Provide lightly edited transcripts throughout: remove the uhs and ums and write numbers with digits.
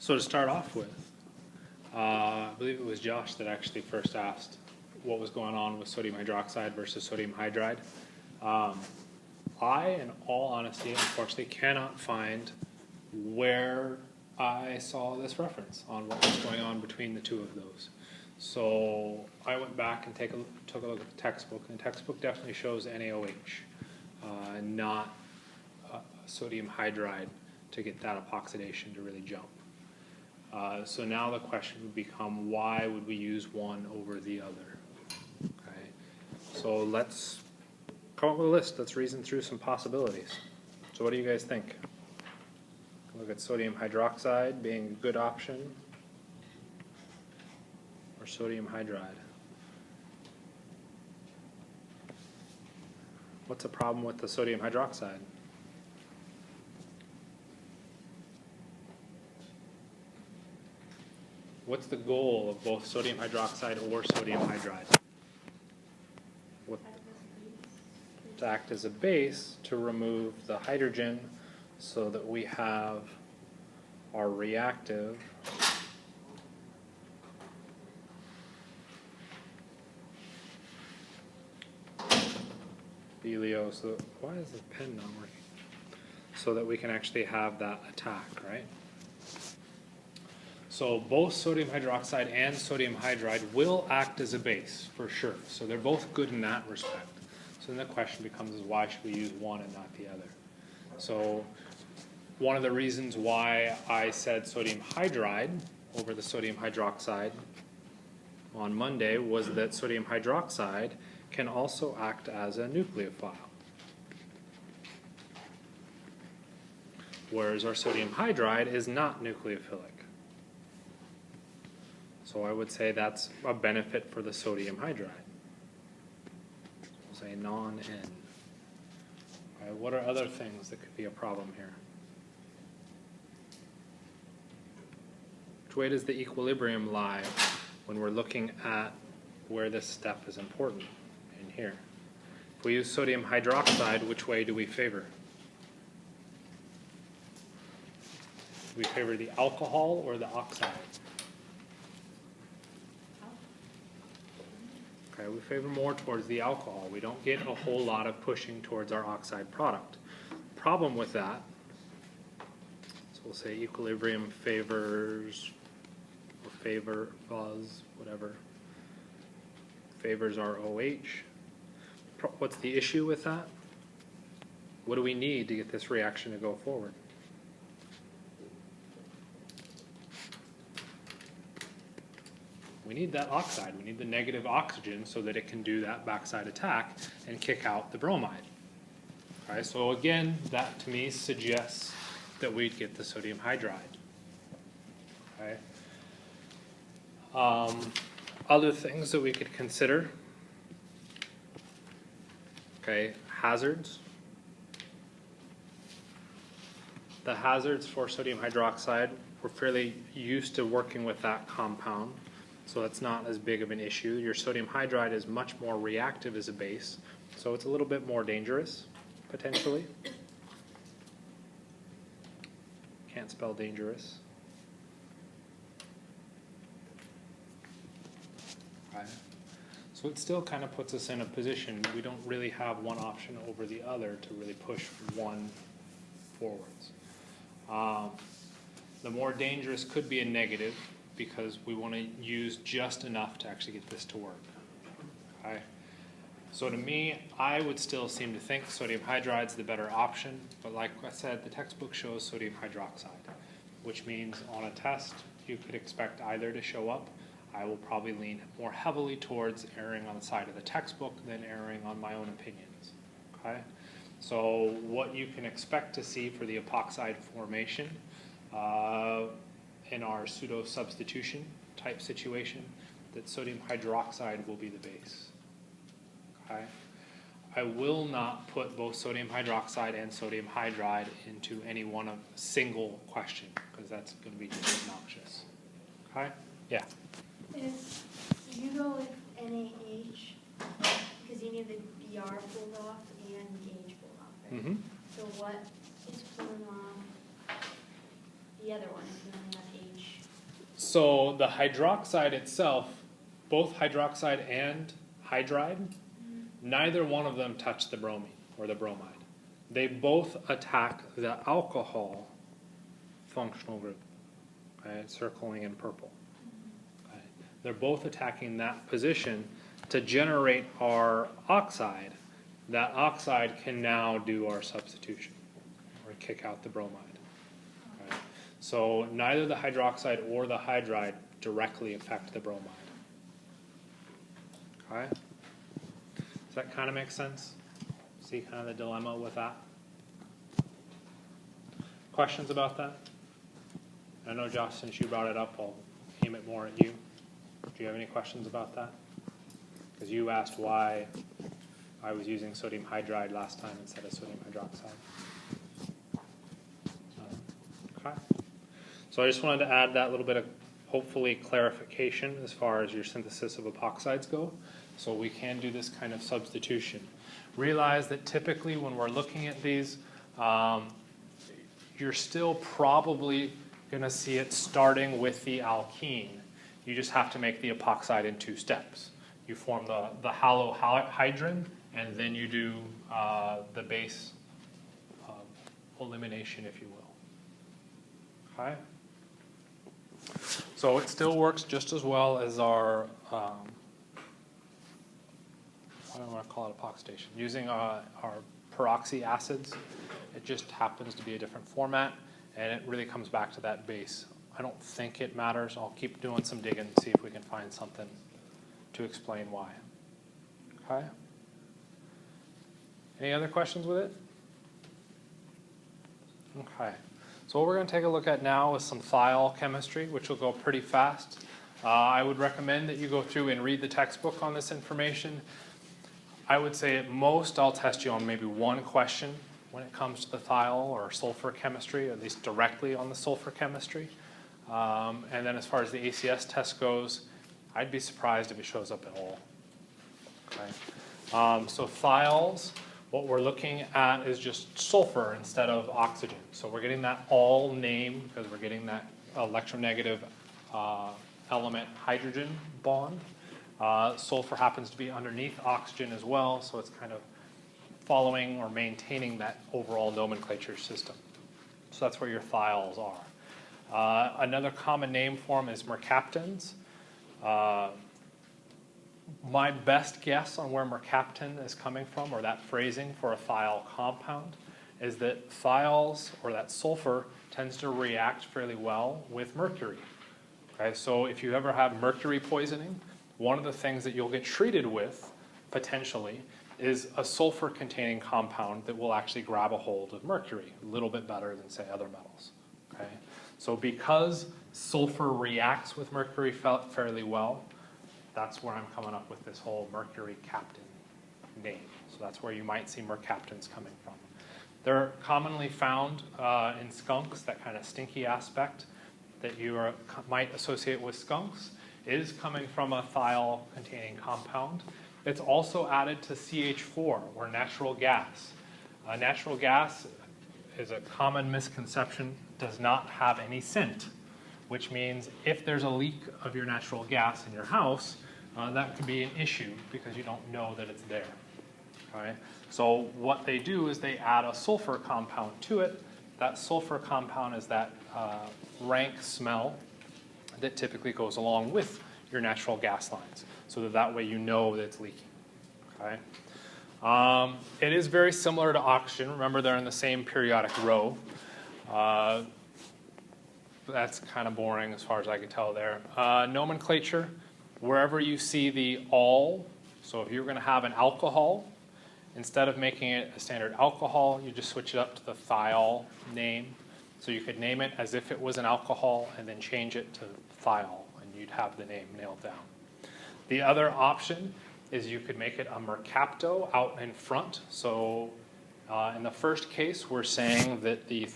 So to start off with, I believe it was Josh that actually first asked what was going on with sodium hydroxide versus sodium hydride. I, in all honesty, unfortunately, cannot find where I saw this reference on what was going on between the two of those. So I went back and took a look at the textbook, and the textbook definitely shows NaOH, not sodium hydride to get that epoxidation to really jump. So now the question would become, why would we use one over the other? Okay. So let's come up with a list. Let's reason through some possibilities. So what do you guys think? Look at sodium hydroxide being a good option, or sodium hydride. What's the problem with the sodium hydroxide? What's the goal of both sodium hydroxide or sodium hydride? To act as a base to remove the hydrogen so that we have our reactive Belio. So why is the pen not working? So that we can actually have that attack, right? So both sodium hydroxide and sodium hydride will act as a base, for sure. So they're both good in that respect. So then the question becomes, is why should we use one and not the other? So one of the reasons why I said sodium hydride over the sodium hydroxide on Monday was that sodium hydroxide can also act as a nucleophile, whereas our sodium hydride is not nucleophilic. So I would say that's a benefit for the sodium hydride. We'll say non-N. All right, what are other things that could be a problem here? Which way does the equilibrium lie when we're looking at where this step is important in here? If we use sodium hydroxide, which way do we favor? Do we favor the alcohol or the oxide? Okay, we favor more towards the alcohol. We don't get a whole lot of pushing towards our oxide product. Problem with that, so we'll say equilibrium favors, or favor, buzz, whatever, favors our OH. What's the issue with that? What do we need to get this reaction to go forward? We need that oxide. We need the negative oxygen so that it can do that backside attack and kick out the bromide. Okay, so again, that to me suggests that we'd get the sodium hydride. Okay. Other things that we could consider. Okay, hazards. The hazards for sodium hydroxide, we're fairly used to working with that compound. So that's not as big of an issue. Your sodium hydride is much more reactive as a base, so it's a little bit more dangerous, potentially. Can't spell dangerous. Right. So it still kind of puts us in a position we don't really have one option over the other to really push one forwards. The more dangerous could be a negative, because we want to use just enough to actually get this to work. Okay. So to me, I would still seem to think sodium hydride is the better option, but like I said, the textbook shows sodium hydroxide, which means on a test, you could expect either to show up. I will probably lean more heavily towards erring on the side of the textbook than erring on my own opinions. Okay. So what you can expect to see for the epoxide formation, in our pseudo-substitution type situation, that sodium hydroxide will be the base. Okay? I will not put both sodium hydroxide and sodium hydride into any one of single question, because that's going to be just obnoxious. Okay? Yeah? If you go with NaH, because you need the Br pulled off and the H pulled off, right? Mm-hmm. So what is pulling off the other one if you only have H? So the hydroxide itself, both hydroxide and hydride, neither one of them touch the bromine or the bromide. They both attack the alcohol functional group, okay, circling in purple. Okay. They're both attacking that position to generate our oxide. That oxide can now do our substitution or kick out the bromide. Okay. So neither the hydroxide or the hydride directly affect the bromide. Okay? Does that kind of make sense? See kind of the dilemma with that? Questions about that? I know, Josh, since you brought it up, I'll aim it more at you. Do you have any questions about that? Because you asked why I was using sodium hydride last time instead of sodium hydroxide. Okay. So I just wanted to add that little bit of, hopefully, clarification as far as your synthesis of epoxides go. So we can do this kind of substitution. Realize that typically when we're looking at these, you're still probably going to see it starting with the alkene. You just have to make the epoxide in 2 steps. You form the halohydrin, and then you do the base elimination, if you will. Okay? So it still works just as well as our, I don't want to call it epoxidation, using our peroxy acids. It just happens to be a different format, and it really comes back to that base. I don't think it matters. I'll keep doing some digging and see if we can find something to explain why. Okay? Any other questions with it? Okay. So what we're going to take a look at now is some thiol chemistry, which will go pretty fast. I would recommend that you go through and read the textbook on this information. I would say at most I'll test you on maybe 1 question when it comes to the thiol or sulfur chemistry, at least directly on the sulfur chemistry. And then as far as the ACS test goes, I'd be surprised if it shows up at all. Okay. So thiols, what we're looking at is just sulfur instead of oxygen. So we're getting that all name because we're getting that electronegative element hydrogen bond. Sulfur happens to be underneath oxygen as well, so it's kind of following or maintaining that overall nomenclature system. So that's where your thiols are. Another common name for them is mercaptans. My best guess on where mercaptan is coming from, or that phrasing for a thiol compound, is that thiols, or that sulfur, tends to react fairly well with mercury. Okay, so if you ever have mercury poisoning, one of the things that you'll get treated with, potentially, is a sulfur-containing compound that will actually grab a hold of mercury, a little bit better than, say, other metals. Okay? So because sulfur reacts with mercury fairly well, that's where I'm coming up with this whole mercury captain name. So that's where you might see mercaptans coming from. They're commonly found in skunks, that kind of stinky aspect that you might associate with skunks is coming from a thiol-containing compound. It's also added to CH4, or natural gas. Natural gas is a common misconception, does not have any scent, which means if there's a leak of your natural gas in your house, that could be an issue because you don't know that it's there. Okay? So what they do is they add a sulfur compound to it. That sulfur compound is that rank smell that typically goes along with your natural gas lines, so that way you know that it's leaking. Okay? It is very similar to oxygen. Remember, they're in the same periodic row. That's kind of boring as far as I can tell there. Nomenclature, wherever you see the "all," so if you're going to have an alcohol, instead of making it a standard alcohol, you just switch it up to the thiol name. So you could name it as if it was an alcohol and then change it to thiol, and you'd have the name nailed down. The other option is you could make it a mercapto out in front. So in the first case, we're saying that the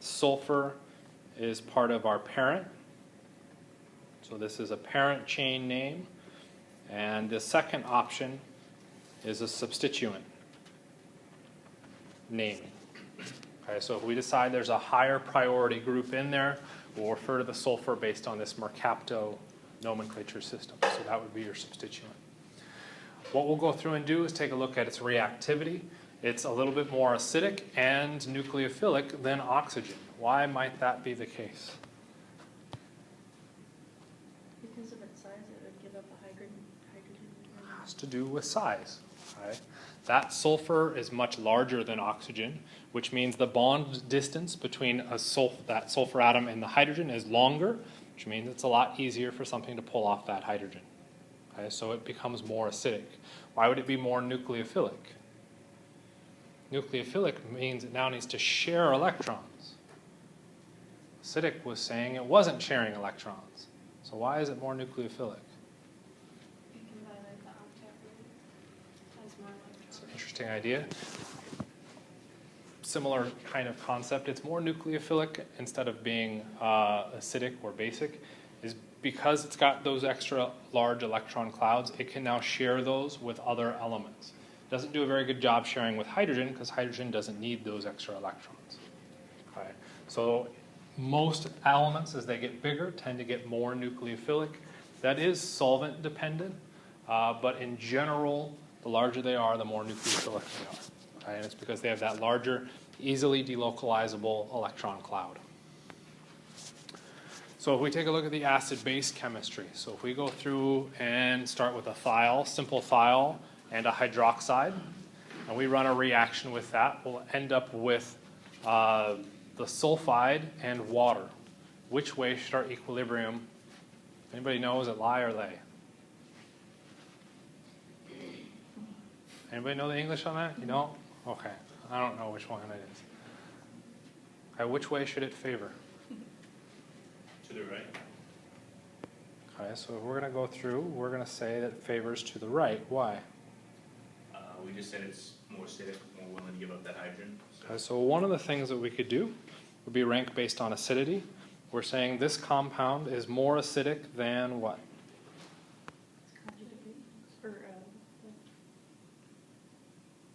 sulfur is part of our parent. So this is a parent chain name. And the second option is a substituent naming. Okay, so if we decide there's a higher priority group in there, We'll refer to the sulfur based on this Mercapto nomenclature system. So that would be your substituent. What we'll go through and do is take a look at its reactivity. It's a little bit more acidic and nucleophilic than oxygen. Why might that be the case? Because of its size, it would give up a hydrogen. It has to do with size. Okay? That sulfur is much larger than oxygen, which means the bond distance between that sulfur atom and the hydrogen is longer, which means it's a lot easier for something to pull off that hydrogen. Okay? So it becomes more acidic. Why would it be more nucleophilic? Nucleophilic means it now needs to share electrons. Acidic was saying it wasn't sharing electrons. So why is it more nucleophilic? You can violate the octet rule. Has more It's an electrons. interesting idea. Similar kind of concept. It's more nucleophilic instead of being acidic or basic, is because it's got those extra large electron clouds, it can now share those with other elements. It doesn't do a very good job sharing with hydrogen because hydrogen doesn't need those extra electrons. Okay. So most elements, as they get bigger, tend to get more nucleophilic. That is solvent dependent, but in general, the larger they are, the more nucleophilic they are. Okay? And it's because they have that larger, easily delocalizable electron cloud. So if we take a look at the acid-base chemistry, so if we go through and start with a thiol, simple thiol, and a hydroxide, and we run a reaction with that, we'll end up with the sulfide and water. Which way should our equilibrium, anybody know, is it lie or lay? Anybody know the English on that? You know? Okay. I don't know which one it is. Okay, which way should it favor? To the right. Okay, so if we're going to go through, we're going to say that it favors to the right. Why? We just said it's more acidic, more willing to give up that hydrogen. Okay, so one of the things that we could do would be rank based on acidity. We're saying this compound is more acidic than what?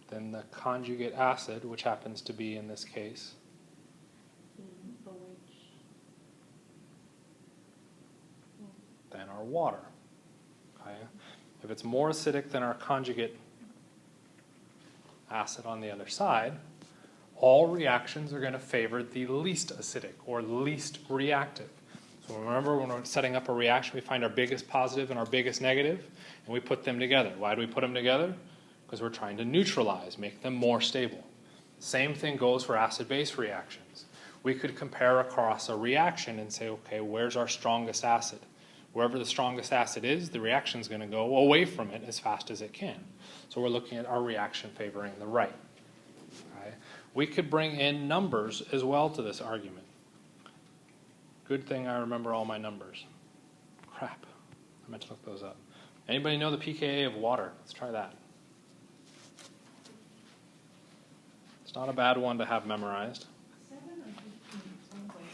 Than the conjugate acid, which happens to be, in this case, than our water. Okay? If it's more acidic than our conjugate acid on the other side, all reactions are going to favor the least acidic or least reactive. So remember, when we're setting up a reaction, we find our biggest positive and our biggest negative, and we put them together. Why do we put them together? Because we're trying to neutralize, make them more stable. Same thing goes for acid-base reactions. We could compare across a reaction and say, okay, where's our strongest acid? Wherever the strongest acid is, the reaction is going to go away from it as fast as it can. So we're looking at our reaction favoring the right. Okay? We could bring in numbers as well to this argument. Good thing I remember all my numbers. Crap, I meant to look those up. Anybody know the pKa of water? Let's try that. It's not a bad one to have memorized. 7 or 15, someplace.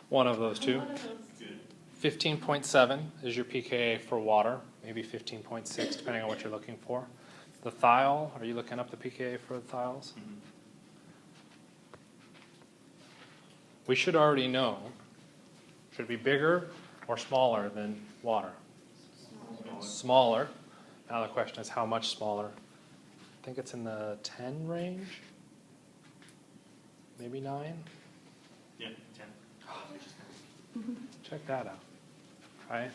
One of those two. One of those. 15.7 is your pKa for water, maybe 15.6 depending on what you're looking for. The thiol, are you looking up the pKa for the thiols? Mm-hmm. We should already know, should it be bigger or smaller than water? Smaller. Now the question is how much smaller? I think it's in the 10 range, maybe 9. Yeah, 10. Check that out. Okay.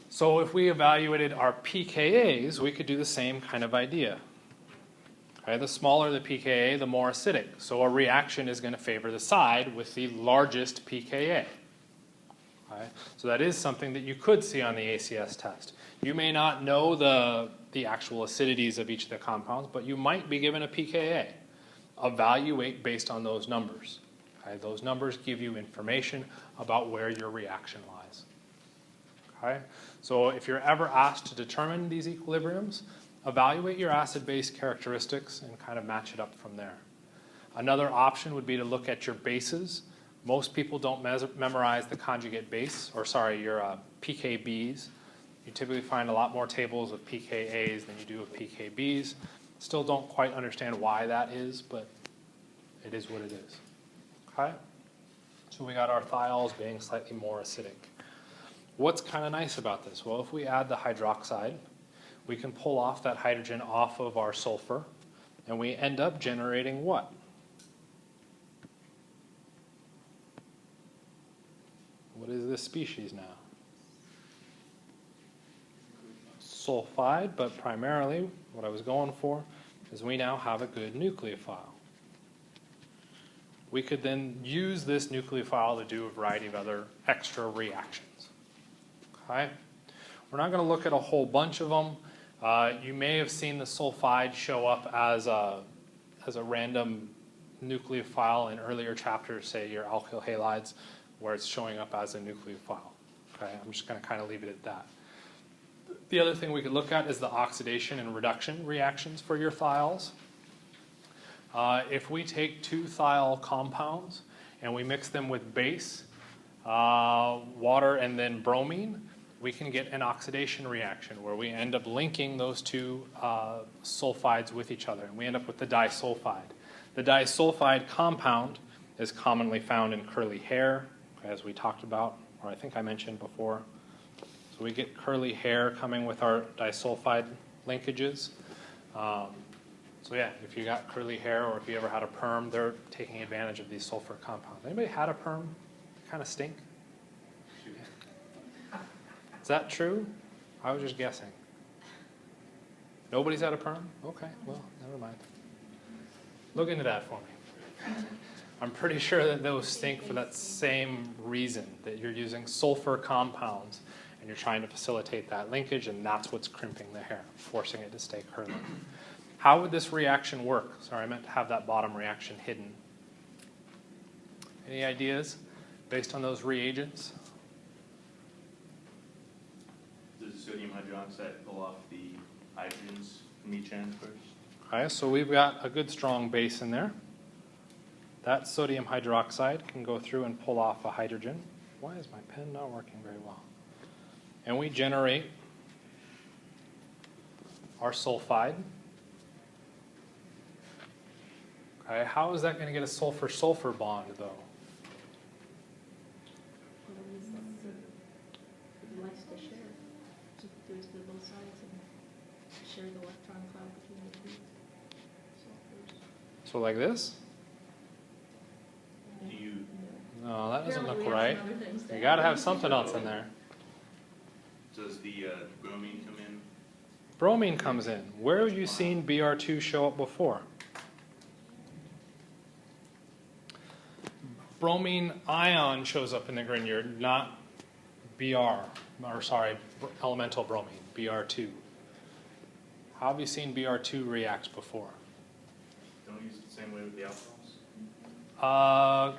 So if we evaluated our pKa's, we could do the same kind of idea. Okay, the smaller the pKa, the more acidic. So a reaction is going to favor the side with the largest pKa. Okay, so that is something that you could see on the ACS test. You may not know the actual acidities of each of the compounds, but you might be given a pKa. Evaluate based on those numbers. Okay, those numbers give you information about where your reaction lies. Okay? So if you're ever asked to determine these equilibriums, evaluate your acid-base characteristics and kind of match it up from there. Another option would be to look at your bases. Most people don't memorize the conjugate base, or sorry, your pKb's. You typically find a lot more tables of pKa's than you do of pKb's. Still don't quite understand why that is, but it is what it is. Okay? So we got our thiols being slightly more acidic. What's kind of nice about this? Well, if we add the hydroxide, we can pull off that hydrogen off of our sulfur, and we end up generating what? What is this species now? Sulfide, but primarily what I was going for is we now have a good nucleophile. We could then use this nucleophile to do a variety of other extra reactions. Okay? We're not going to look at a whole bunch of them. You may have seen the sulfide show up as a random nucleophile in earlier chapters, say your alkyl halides, where it's showing up as a nucleophile. Okay? I'm just going to kind of leave it at that. The other thing we could look at is the oxidation and reduction reactions for your thiols. If we take two thiol compounds and we mix them with base, water, and then bromine, we can get an oxidation reaction where we end up linking those two sulfides with each other, and we end up with the disulfide. The disulfide compound is commonly found in curly hair, as we talked about, or I think I mentioned before. So we get curly hair coming with our disulfide linkages. So yeah, if you got curly hair or if you ever had a perm, they're taking advantage of these sulfur compounds. Anybody had a perm? Kind of stink? Is that true? I was just guessing. Nobody's had a perm? Okay, well, never mind. Look into that for me. I'm pretty sure that those stink for that same reason, that you're using sulfur compounds and you're trying to facilitate that linkage, and that's what's crimping the hair, forcing it to stay curly. How would this reaction work? Sorry, I meant to have that bottom reaction hidden. Any ideas based on those reagents? Does the sodium hydroxide pull off the hydrogens from each end first? Okay, so we've got a good strong base in there. That sodium hydroxide can go through and pull off a hydrogen. Why is my pen not working very well? And we generate our sulfide. Okay, how is that going to get a sulfur-sulfur bond, though? It likes to share. It goes to both sides and share the electron cloud between the two sulfurs. So like this? Do you, No, that doesn't Apparently look we have right. some other things to You got to add. have something else in there. does the bromine come in? Bromine comes in. Where have you seen Br2 show up before? Bromine ion shows up in the Grignard, not elemental bromine, Br2. How have you seen Br2 react before? Don't use it the same way with the alcohols?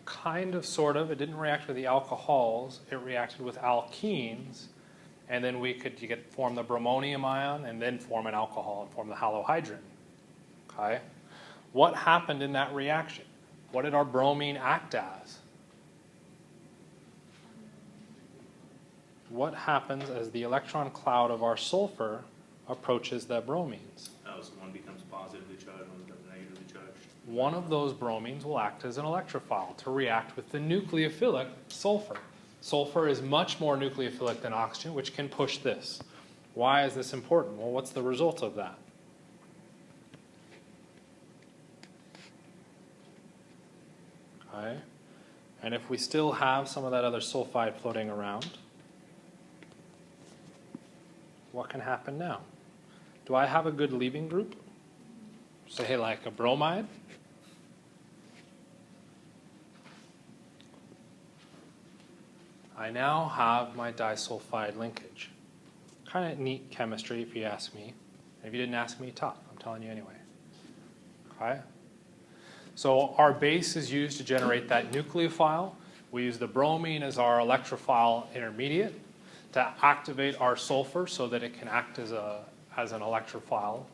Kind of, sort of. It didn't react with the alcohols. It reacted with alkenes, and then we could form the bromonium ion and then form an alcohol and form the halohydrin. Okay? What happened in that reaction? What did our bromine act as? What happens as the electron cloud of our sulfur approaches the bromines? Oh, so one becomes positively charged, one becomes negatively charged. One of those bromines will act as an electrophile to react with the nucleophilic sulfur. Sulfur is much more nucleophilic than oxygen, which can push this. Why is this important? Well, what's the result of that? Okay. And if we still have some of that other sulfide floating around, what can happen now? Do I have a good leaving group? Say like a bromide? I now have my disulfide linkage. Kind of neat chemistry if you ask me. If you didn't ask me, tough. I'm telling you anyway. Okay? So our base is used to generate that nucleophile. We use the bromine as our electrophile intermediate to activate our sulfur so that it can act as an electrophile.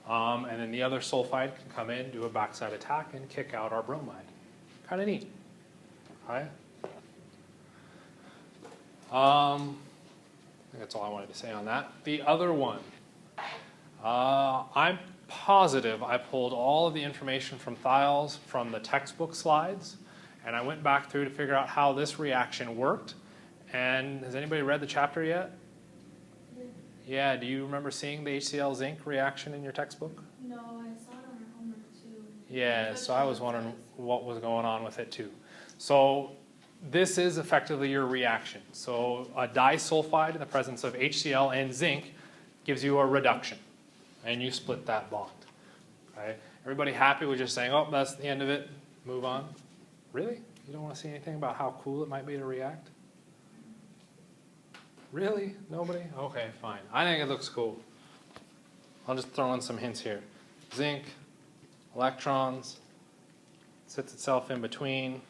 And then the other sulfide can come in, do a backside attack, and kick out our bromide. Kind of neat. Okay? I think that's all I wanted to say on that. The other one, I'm positive I pulled all of the information from Thiols from the textbook slides, And I went back through to figure out how this reaction worked. And has anybody read the chapter yet? Yeah, do you remember seeing the HCl zinc reaction in your textbook? No, I saw it on our homework too. Yeah, so I was wondering what was going on with it too. So this is effectively your reaction. So a disulfide in the presence of HCl and zinc gives you a reduction, and you split that bond. Okay? Everybody happy with just saying, oh, that's the end of it, move on? Really? You don't want to see anything about how cool it might be to react? Really? Nobody? Okay, fine. I think it looks cool. I'll just throw in some hints here. Zinc, electrons, sits itself in between,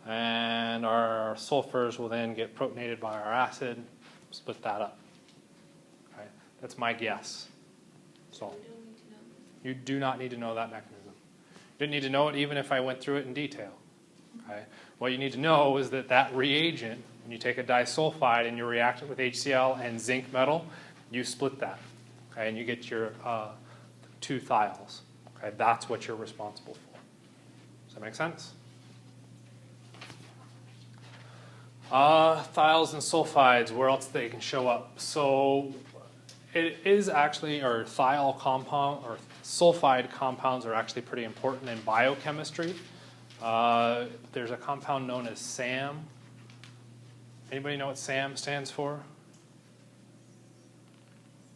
and our sulfurs will then get protonated by our acid, split that up. Okay? That's my guess. So We don't need to know. you do not need to know that mechanism. You didn't need to know it even if I went through it in detail. Okay? What you need to know is that that reagent, when you take a disulfide and you react it with HCl and zinc metal, you split that. Okay? And you get your 2 thiols. Okay? That's what you're responsible for. Does that make sense? Thiols and sulfides, where else they can show up? So it is actually, or thiol compound, or sulfide compounds are actually pretty important in biochemistry. There's a compound known as SAM. Anybody know what SAM stands for?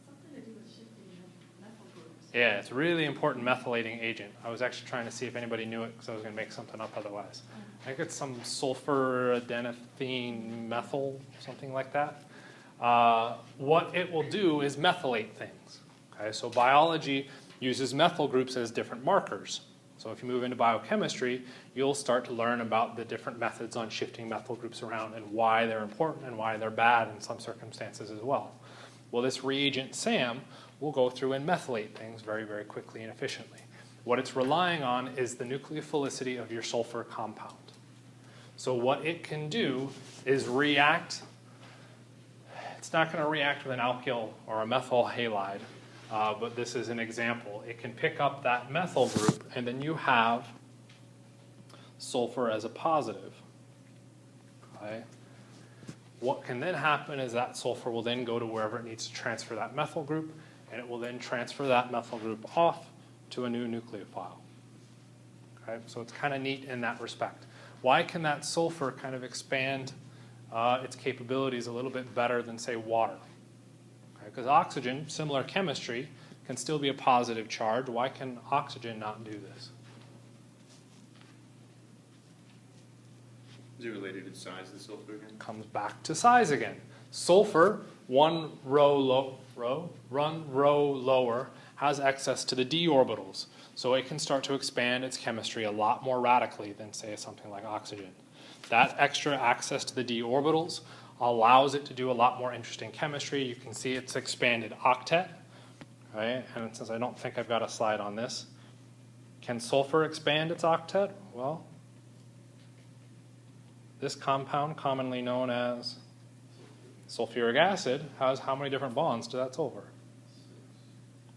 Something to do with shifting methyl groups. Yeah, it's a really important methylating agent. I was actually trying to see if anybody knew it because I was going to make something up otherwise. I think it's some sulfur adenosine methyl, something like that. What it will do is methylate things. Okay, so biology uses methyl groups as different markers. So if you move into biochemistry, you'll start to learn about the different methods on shifting methyl groups around and why they're important and why they're bad in some circumstances as well. Well, this reagent SAM will go through and methylate things very, very quickly and efficiently. What it's relying on is the nucleophilicity of your sulfur compound. So what it can do is react. It's not going to react with an alkyl or a methyl halide, but this is an example. It can pick up that methyl group, and then you have sulfur as a positive. Okay? What can then happen is that sulfur will then go to wherever it needs to transfer that methyl group, and it will then transfer that methyl group off to a new nucleophile. Okay? So it's kind of neat in that respect. Why can that sulfur kind of expand its capabilities a little bit better than, say, water? Because oxygen, similar chemistry, can still be a positive charge. Why can oxygen not do this? Is it related to the size of the sulfur again? Comes back to size again. Sulfur, one row lower, has access to the d orbitals. So it can start to expand its chemistry a lot more radically than, say, something like oxygen. That extra access to the d orbitals allows it to do a lot more interesting chemistry. You can see it's expanded octet. Right? And since I don't think I've got a slide on this, can sulfur expand its octet? Well, this compound, commonly known as sulfuric acid, has how many different bonds to that sulfur?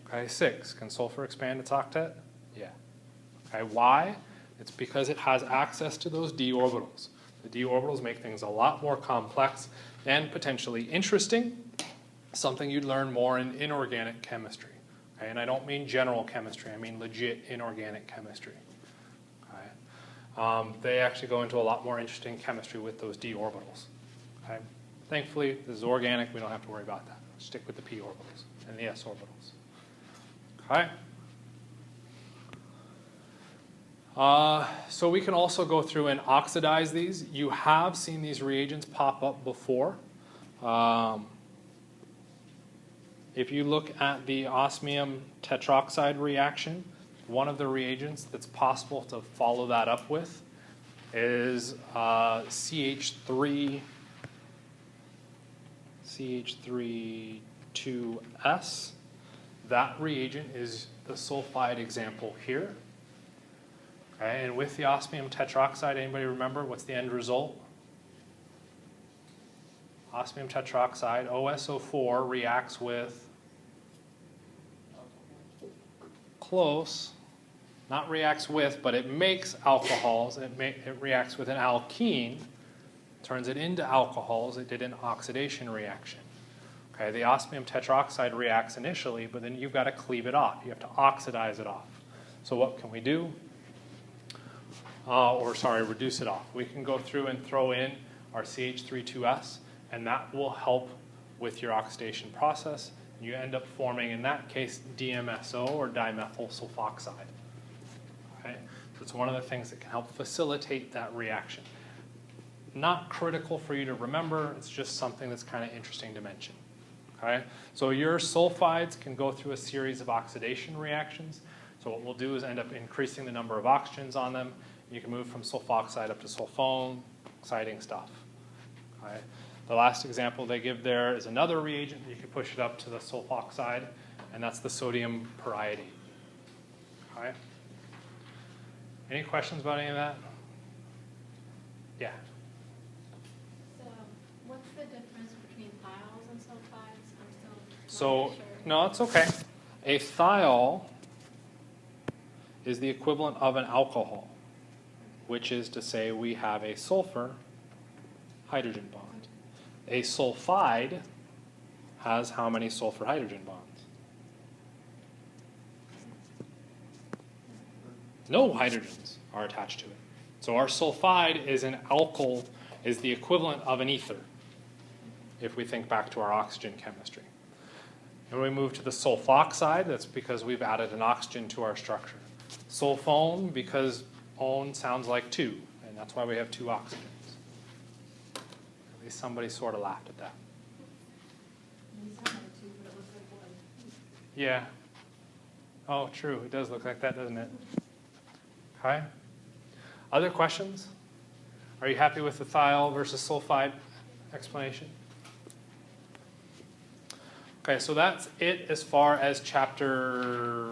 Okay, 6. Can sulfur expand its octet? Yeah. Okay, why? It's because it has access to those d orbitals. The d orbitals make things a lot more complex and potentially interesting, something you'd learn more in inorganic chemistry. Okay, and I don't mean general chemistry, I mean legit inorganic chemistry. Okay. They actually go into a lot more interesting chemistry with those d orbitals. Okay. Thankfully, this is organic, we don't have to worry about that. Stick with the p orbitals and the s orbitals. Okay. So we can also go through and oxidize these. You have seen these reagents pop up before. If you look at the osmium tetroxide reaction, one of the reagents that's possible to follow that up with is CH3-2S. That reagent is the sulfide example here. Okay, and with the osmium tetroxide, anybody remember what's the end result? Osmium tetroxide, OSO4, reacts with close not reacts with, but it makes alcohols. It reacts with an alkene, turns it into alcohols. It did an oxidation reaction. Okay, the osmium tetroxide reacts initially, but then you've got to cleave it off. You have to oxidize it off. So what can we do? Reduce it off. We can go through and throw in our CH3,2S, and that will help with your oxidation process. You end up forming, in that case, DMSO, or dimethyl sulfoxide. Okay? So it's one of the things that can help facilitate that reaction. Not critical for you to remember, it's just something that's kind of interesting to mention. Okay? So your sulfides can go through a series of oxidation reactions. So what we'll do is end up increasing the number of oxygens on them. You can move from sulfoxide up to sulfone, exciting stuff. Okay? The last example they give there is another reagent. You can push it up to the sulfoxide, and that's the sodium periodate. Okay? Any questions about any of that? Yeah. So, what's the difference between thiols and sulfides? I'm So, not sure. no, it's okay. A thiol is the equivalent of an alcohol, which is to say we have a sulfur hydrogen bond. A sulfide has how many sulfur hydrogen bonds? No hydrogens are attached to it. So our sulfide is an alkyl, is the equivalent of an ether, if we think back to our oxygen chemistry. And we move to the sulfoxide, that's because we've added an oxygen to our structure. Sulfone, because "one" sounds like two, and that's why we have two oxygens. At least somebody sort of laughed at that. Yeah. Oh, true. It does look like that, doesn't it? Okay. Other questions? Are you happy with the thiol versus sulfide explanation? Okay, so that's it as far as chapter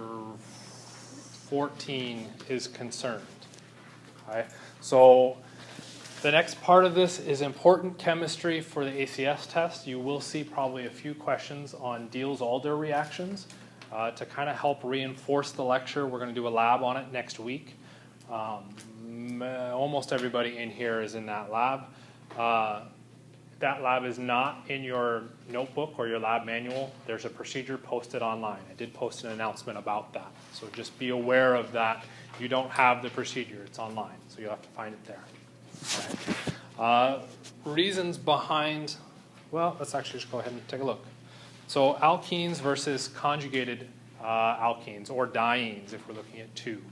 14 is concerned. Okay, so the next part of this is important chemistry for the ACS test. You will see probably a few questions on Diels-Alder reactions to kind of help reinforce the lecture. We're going to do a lab on it next week. Almost everybody in here is in that lab. That lab is not in your notebook or your lab manual. There's a procedure posted online. I did post an announcement about that. So just be aware of that. You don't have the procedure. It's online, so you'll have to find it there. Okay. Reasons behind, well, let's actually just go ahead and take a look. So alkenes versus conjugated alkenes, or dienes if we're looking at two.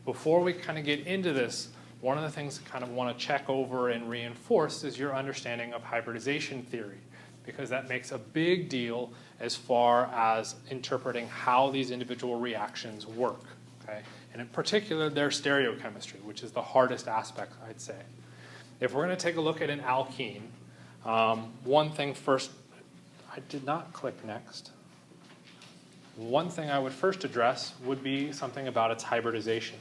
Before we kind of get into this, one of the things I kind of want to check over and reinforce is your understanding of hybridization theory, because that makes a big deal as far as interpreting how these individual reactions work. Okay? And in particular, their stereochemistry, which is the hardest aspect, I'd say. If we're going to take a look at an alkene, one thing first, I did not click next. One thing I would first address would be something about its hybridization.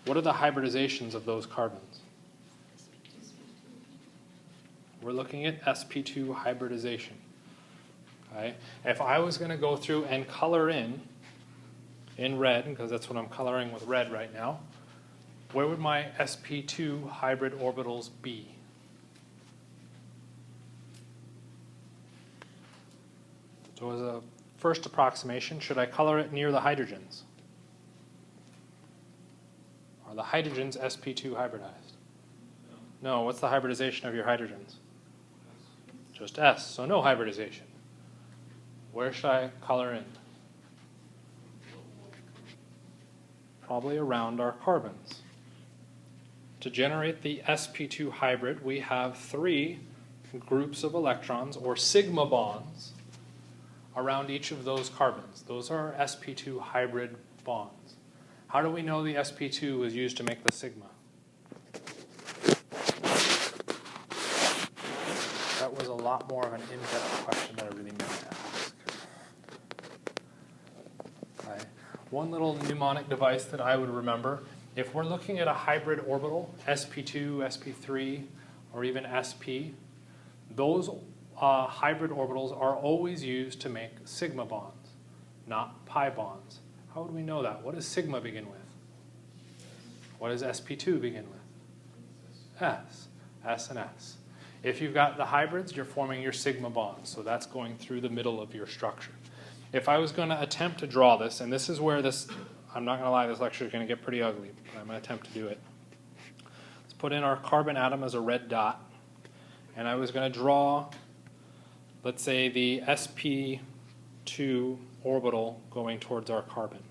What are the hybridizations of those carbons? We're looking at sp2 hybridization. Okay? If I was going to go through and color in red, because that's what I'm coloring with red right now, where would my sp2 hybrid orbitals be? So as a first approximation, should I color it near the hydrogens? Are the hydrogens sp2 hybridized? No. What's the hybridization of your hydrogens? Just S, so no hybridization. Where should I color in? Probably around our carbons. To generate the sp2 hybrid, we have three groups of electrons, or sigma bonds, around each of those carbons. Those are sp2 hybrid bonds. How do we know the sp2 was used to make the sigma? That was a lot more of an in-depth question than I really meant to ask. Okay. One little mnemonic device that I would remember, if we're looking at a hybrid orbital, sp2, sp3, or even sp, those hybrid orbitals are always used to make sigma bonds, not pi bonds. How would we know that? What does sigma begin with? What does sp2 begin with? S. S and S. If you've got the hybrids, you're forming your sigma bonds, so that's going through the middle of your structure. If I was going to attempt to draw this, and this is where this, I'm not going to lie, this lecture is going to get pretty ugly, but I'm going to attempt to do it. Let's put in our carbon atom as a red dot, and I was going to draw, let's say, the sp2 orbital going towards our carbon,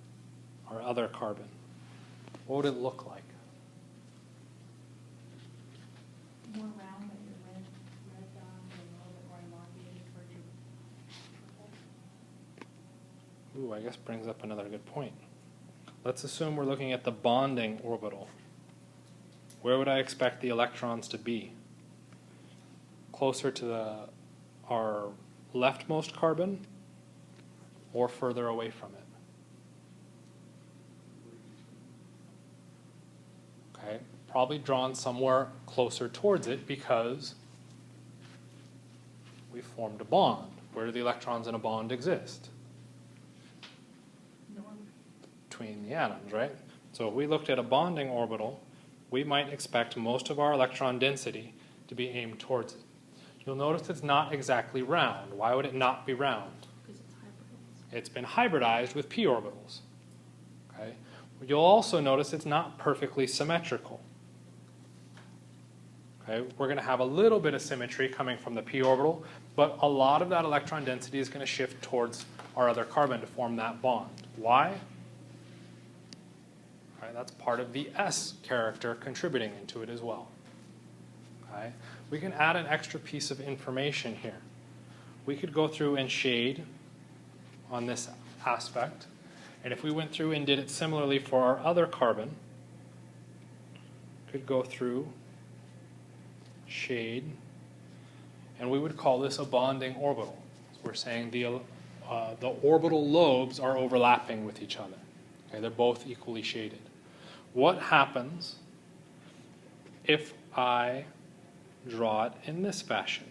our other carbon. What would it look like? More round than your red dot, and a little bit more elongated towards your purple. Ooh, I guess brings up another good point. Let's assume we're looking at the bonding orbital. Where would I expect the electrons to be? Closer to our leftmost carbon or further away from it? Okay, probably drawn somewhere closer towards it because we formed a bond. Where do the electrons in a bond exist? Between the atoms, right? So if we looked at a bonding orbital, we might expect most of our electron density to be aimed towards it. You'll notice it's not exactly round. Why would it not be round? Because it's hybridized. It's been hybridized with p orbitals. Okay? You'll also notice it's not perfectly symmetrical. Okay? We're going to have a little bit of symmetry coming from the p orbital, but a lot of that electron density is going to shift towards our other carbon to form that bond. Why? Right, that's part of the S character contributing into it as well. Okay? We can add an extra piece of information here. We could go through and shade on this aspect, and if we went through and did it similarly for our other carbon, could go through, shade, and we would call this a bonding orbital. So we're saying the orbital lobes are overlapping with each other. Okay, they're both equally shaded. What happens if I draw it in this fashion?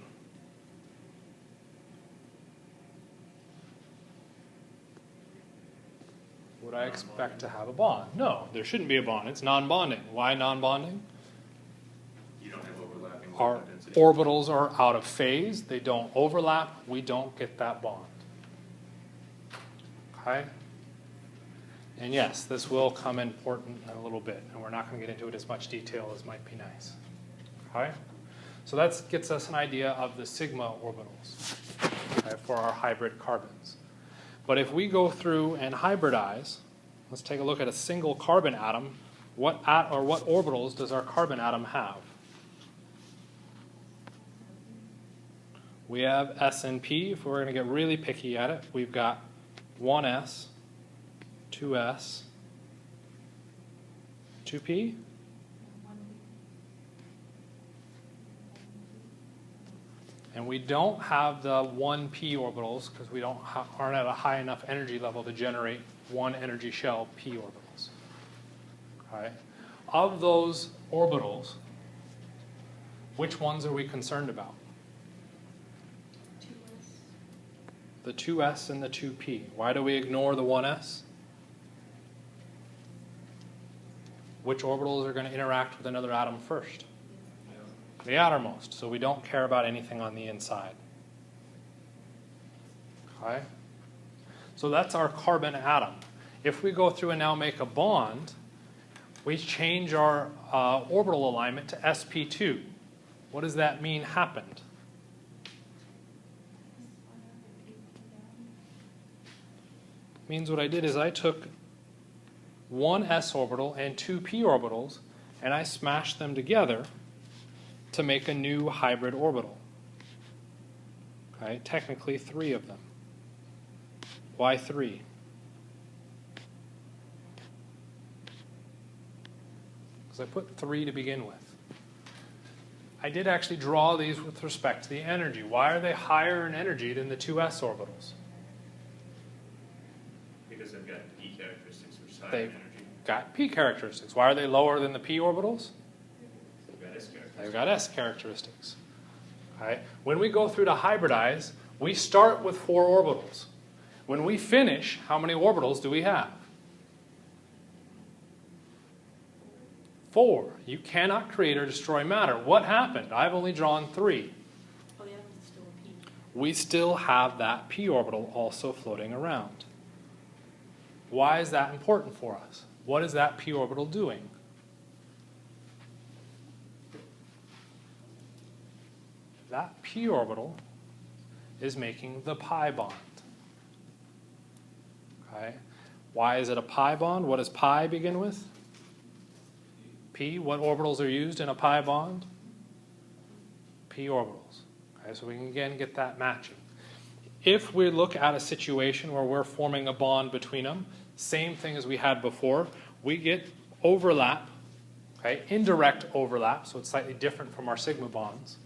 Would I expect to have a bond? No, there shouldn't be a bond. It's non-bonding. Why non-bonding? You don't have overlapping Our electron density. orbitals are out of phase. They don't overlap. We don't get that bond. Okay? And yes, this will come important in a little bit, and we're not going to get into it as much detail as might be nice. Okay? So that gets us an idea of the sigma orbitals, okay, for our hybrid carbons. But if we go through and hybridize, let's take a look at a single carbon atom. What orbitals does our carbon atom have? We have S and P. If we're going to get really picky at it, we've got 1s, 2s, 2p, and we don't have the 1p orbitals because we aren't at a high enough energy level to generate one energy shell p orbitals. Okay. Of those orbitals, which ones are we concerned about? 2s. The 2s and the 2p. Why do we ignore the 1s? Which orbitals are going to interact with another atom first? The outermost, so we don't care about anything on the inside. Okay? So that's our carbon atom. If we go through and now make a bond, we change our orbital alignment to sp2. What does that mean happened? It means what I did is I took one s orbital and two p orbitals and I smashed them together to make a new hybrid orbital. Okay, technically 3 of them. Why 3? Because I put 3 to begin with. I did actually draw these with respect to the energy. Why are they higher in energy than the 2s orbitals? Because they've got P characteristics, which is higher They've energy. got p characteristics. Why are they lower than the p orbitals? They've got S characteristics. They've got s characteristics. Okay? When we go through to hybridize, we start with 4 orbitals. When we finish, how many orbitals do we have? 4. You cannot create or destroy matter. What happened? I've only drawn 3. Oh, yeah, it's still a P. We still have that p orbital also floating around. Why is that important for us? What is that p orbital doing? That p orbital is making the pi bond. Okay? Why is it a pi bond? What does pi begin with? P. What orbitals are used in a pi bond? P orbitals. Okay, so we can again get that matching. If we look at a situation where we're forming a bond between them, same thing as we had before, we get overlap, okay, indirect overlap, so it's slightly different from our sigma bonds,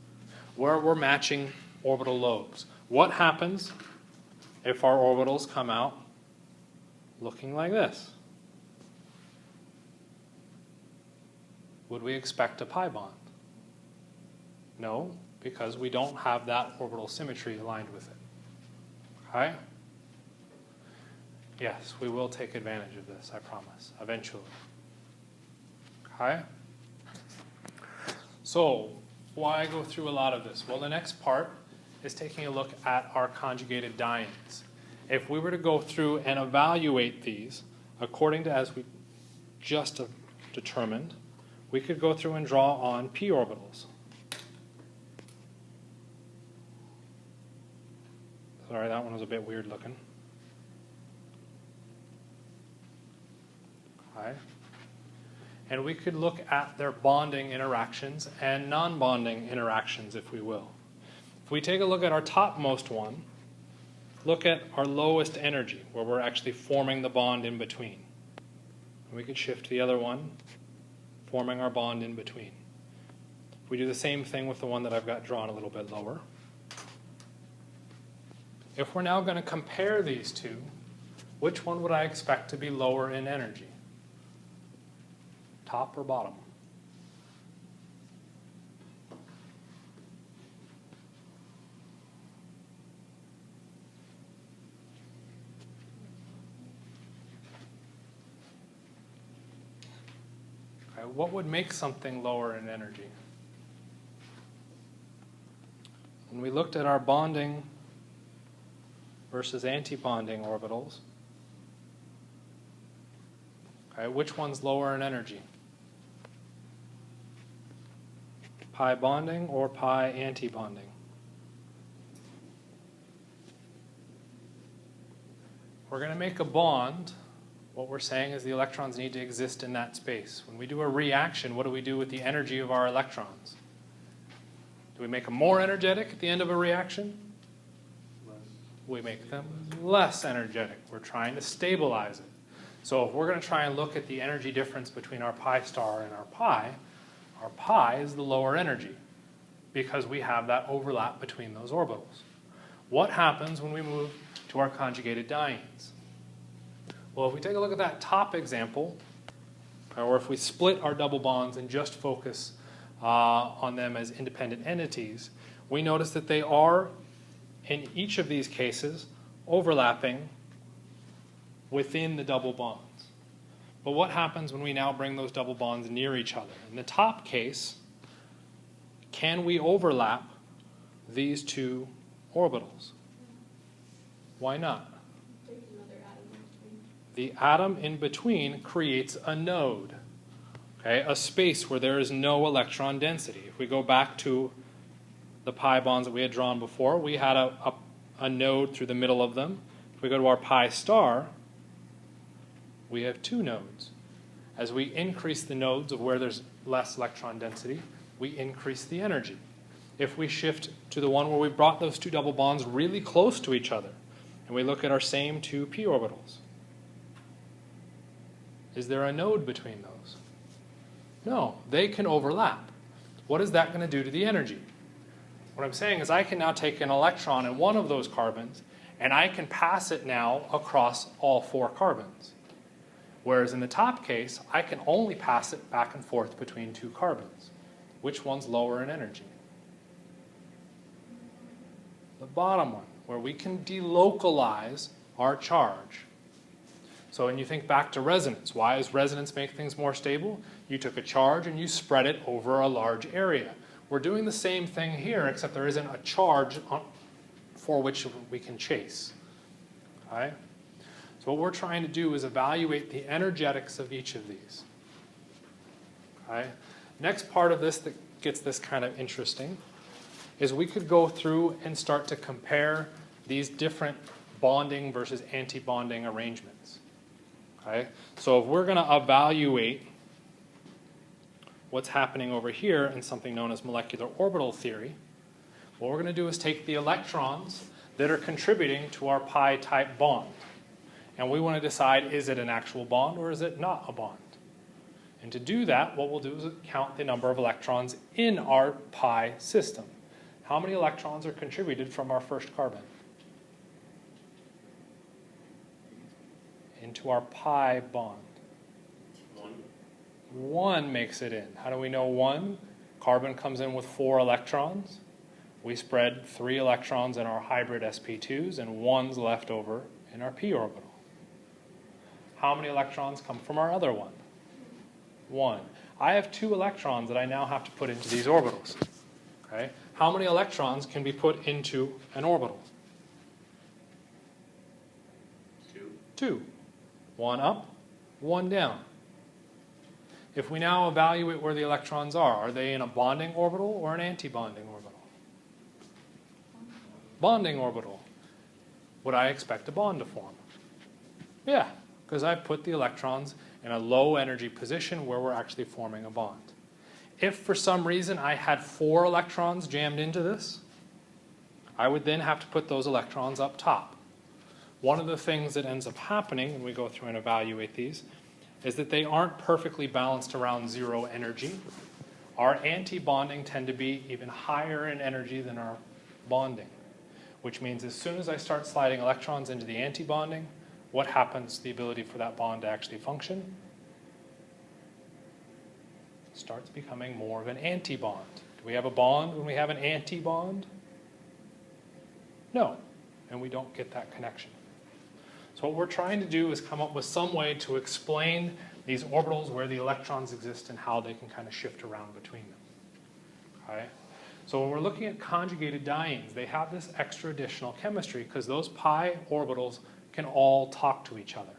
where we're matching orbital lobes. What happens if our orbitals come out looking like this? Would we expect a pi bond? No, because we don't have that orbital symmetry aligned with it. Okay? Yes, we will take advantage of this, I promise, eventually. Okay? So, why go through a lot of this? Well, the next part is taking a look at our conjugated dienes. If we were to go through and evaluate these according to as we just determined, we could go through and draw on p orbitals. Sorry, that one was a bit weird looking. Okay. And we could look at their bonding interactions and non-bonding interactions, if we will. If we take a look at our topmost one, look at our lowest energy, where we're actually forming the bond in between. And we could shift the other one, forming our bond in between. We do the same thing with the one that I've got drawn a little bit lower. If we're now going to compare these two, which one would I expect to be lower in energy? Top or bottom? Okay, what would make something lower in energy? When we looked at our bonding versus anti-bonding orbitals, okay, which one's lower in energy? Pi bonding or pi anti-bonding? We're going to make a bond. What we're saying is the electrons need to exist in that space. When we do a reaction, what do we do with the energy of our electrons? Do we make them more energetic at the end of a reaction? We make them less energetic. We're trying to stabilize it. So if we're going to try and look at the energy difference between our pi star and our pi is the lower energy because we have that overlap between those orbitals. What happens when we move to our conjugated dienes? Well, if we take a look at that top example, or if we split our double bonds and just focus on them as independent entities, we notice that they are, in each of these cases, overlapping within the double bonds. But what happens when we now bring those double bonds near each other? In the top case, can we overlap these two orbitals? Why not? There's another atom in between. The atom in between creates a node, okay, a space where there is no electron density. If we go back to the pi bonds that we had drawn before, we had a node through the middle of them. If we go to our pi star, we have two nodes. As we increase the nodes of where there's less electron density, we increase the energy. If we shift to the one where we've brought those two double bonds really close to each other, and we look at our same two p orbitals, is there a node between those? No, they can overlap. What is that going to do to the energy? What I'm saying is I can now take an electron in one of those carbons, and I can pass it now across all 4 carbons. Whereas in the top case, I can only pass it back and forth between 2 carbons. Which one's lower in energy? The bottom one, where we can delocalize our charge. So when you think back to resonance, why does resonance make things more stable? You took a charge and you spread it over a large area. We're doing the same thing here, except there isn't a charge for which we can chase. Okay? So what we're trying to do is evaluate the energetics of each of these. Okay? Next part of this that gets this kind of interesting is we could go through and start to compare these different bonding versus anti-bonding arrangements. Okay? So if we're going to evaluate what's happening over here in something known as molecular orbital theory, what we're going to do is take the electrons that are contributing to our pi-type bond. And we want to decide, is it an actual bond or is it not a bond? And to do that, what we'll do is count the number of electrons in our pi system. How many electrons are contributed from our first carbon into our pi bond? One makes it in. How do we know one? Carbon comes in with 4 electrons. We spread 3 electrons in our hybrid sp2s and 1's left over in our p orbital. How many electrons come from our other one? 1. I have 2 electrons that I now have to put into these orbitals. Okay? How many electrons can be put into an orbital? 2. 1 up, 1 down. If we now evaluate where the electrons are they in a bonding orbital or an anti-bonding orbital? Bonding orbital. Would I expect a bond to form? Yeah, because I've put the electrons in a low energy position where we're actually forming a bond. If for some reason I had 4 electrons jammed into this, I would then have to put those electrons up top. One of the things that ends up happening when we go through and evaluate these is that they aren't perfectly balanced around 0 energy. Our anti-bonding tend to be even higher in energy than our bonding, which means as soon as I start sliding electrons into the anti-bonding, what happens to the ability for that bond to actually function? It starts becoming more of an anti-bond. Do we have a bond when we have an anti-bond? No, and we don't get that connection. So what we're trying to do is come up with some way to explain these orbitals where the electrons exist and how they can kind of shift around between them. Okay? So when we're looking at conjugated dienes, they have this extra additional chemistry because those pi orbitals can all talk to each other.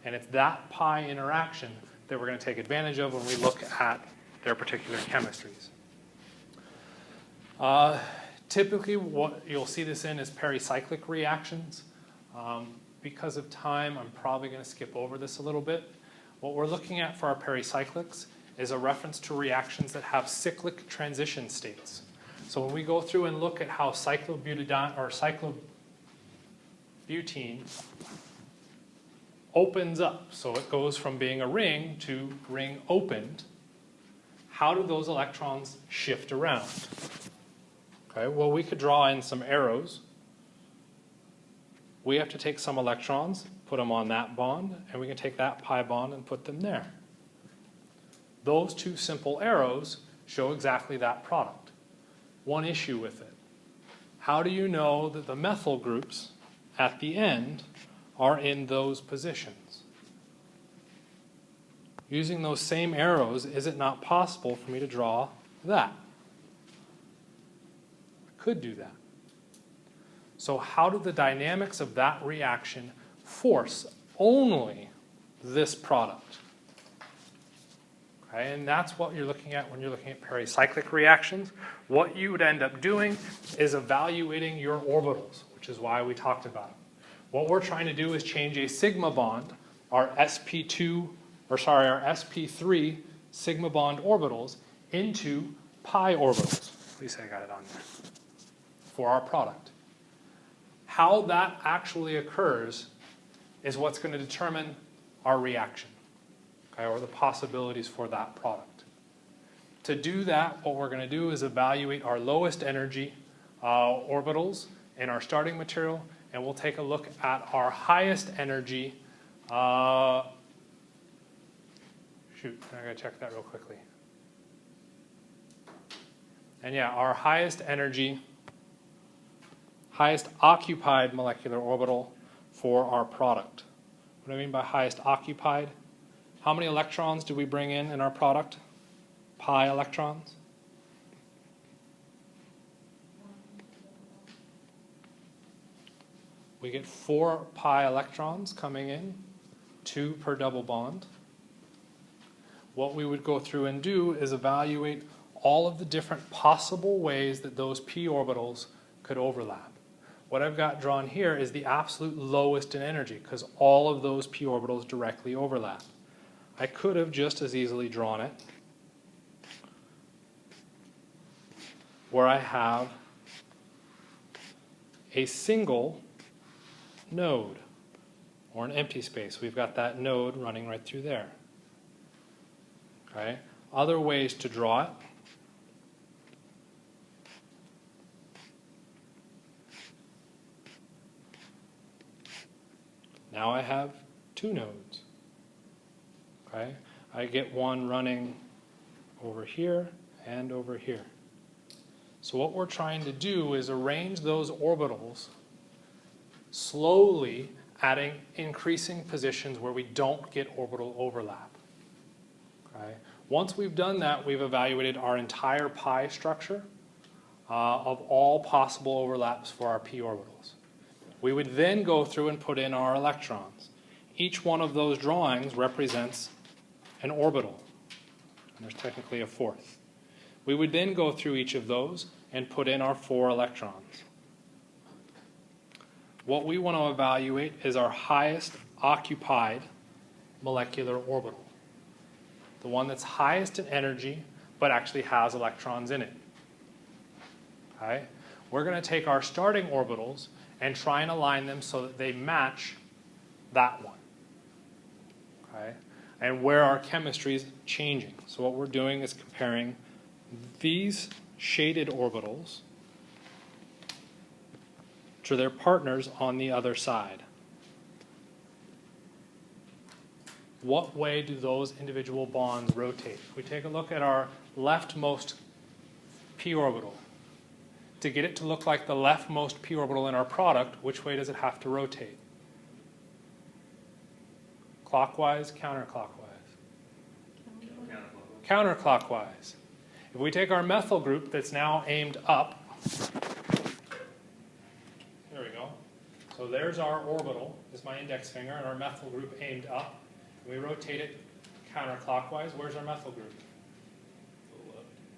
And it's that pi interaction that we're going to take advantage of when we look at their particular chemistries. Typically, what you'll see this in is peri-cyclic reactions. Because of time, I'm probably going to skip over this a little bit. What we're looking at for our peri-cyclics is a reference to reactions that have cyclic transition states. So when we go through and look at how cyclobutadiene or cyclobutene opens up, so it goes from being a ring to ring opened, how do those electrons shift around? Okay, well, we could draw in some arrows. We have to take some electrons, put them on that bond, and we can take that pi bond and put them there. Those 2 simple arrows show exactly that product. One issue with it. How do you know that the methyl groups at the end are in those positions? Using those same arrows, is it not possible for me to draw that? I could do that. So how do the dynamics of that reaction force only this product? Okay, and that's what you're looking at when you're looking at peri-cyclic reactions. What you would end up doing is evaluating your orbitals, which is why we talked about it. What we're trying to do is change a sigma bond, our sp3 sigma bond orbitals, into pi orbitals. At least I got it on there. For our product. How that actually occurs is what's going to determine our reaction, okay, or the possibilities for that product. To do that, what we're going to do is evaluate our lowest energy orbitals in our starting material, and we'll take a look at our highest energy. Shoot, I got to check that real quickly. And yeah, our highest energy, highest occupied molecular orbital for our product, What do I mean by highest occupied? How many electrons do we bring in our product? Pi electrons? We get 4 pi electrons coming in, 2 per double bond. What we would go through and do is evaluate all of the different possible ways that those p orbitals could overlap. What I've got drawn here is the absolute lowest in energy because all of those p orbitals directly overlap. I could have just as easily drawn it where I have a single node or an empty space. We've got that node running right through there. Okay. Other ways to draw it. Now I have 2 nodes. Okay. I get one running over here and over here. So what we're trying to do is arrange those orbitals slowly, adding increasing positions where we don't get orbital overlap. Okay. Once we've done that, we've evaluated our entire pi structure of all possible overlaps for our p orbitals. We would then go through and put in our electrons. Each one of those drawings represents an orbital, and there's technically a 4th. We would then go through each of those and put in our 4 electrons. What we want to evaluate is our highest occupied molecular orbital. The one that's highest in energy, but actually has electrons in it. Okay? We're going to take our starting orbitals and try and align them so that they match that one. Okay? And where our chemistry is changing. So what we're doing is comparing these shaded orbitals to their partners on the other side. What way do those individual bonds rotate? If we take a look at our leftmost p orbital, to get it to look like the leftmost p orbital in our product, which way does it have to rotate? Clockwise, counterclockwise? Counterclockwise. If we take our methyl group that's now aimed up, there we go. So there's our orbital, is my index finger, and our methyl group aimed up. We rotate it counterclockwise. Where's our methyl group?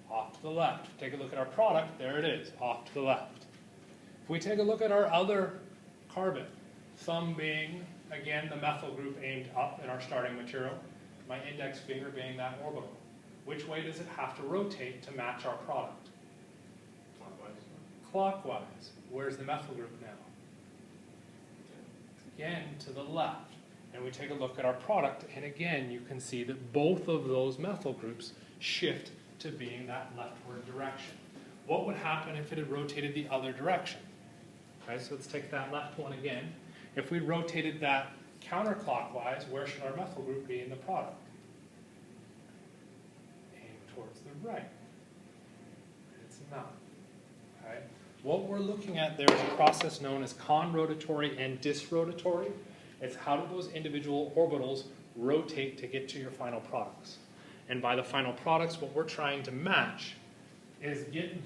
Off to the left. Take a look at our product. There it is, off to the left. If we take a look at our other carbon, thumb being, again, the methyl group aimed up in our starting material, my index finger being that orbital. Which way does it have to rotate to match our product? Clockwise. Clockwise. Where's the methyl group now? Again, to the left. And we take a look at our product, and again, you can see that both of those methyl groups shift to being that leftward direction. What would happen if it had rotated the other direction? Okay, so let's take that left one again. If we rotated that counterclockwise, where should our methyl group be in the product? Aim towards the right. It's not. Okay? What we're looking at there is a process known as conrotatory and disrotatory. It's how do those individual orbitals rotate to get to your final products. And by the final products, what we're trying to match is get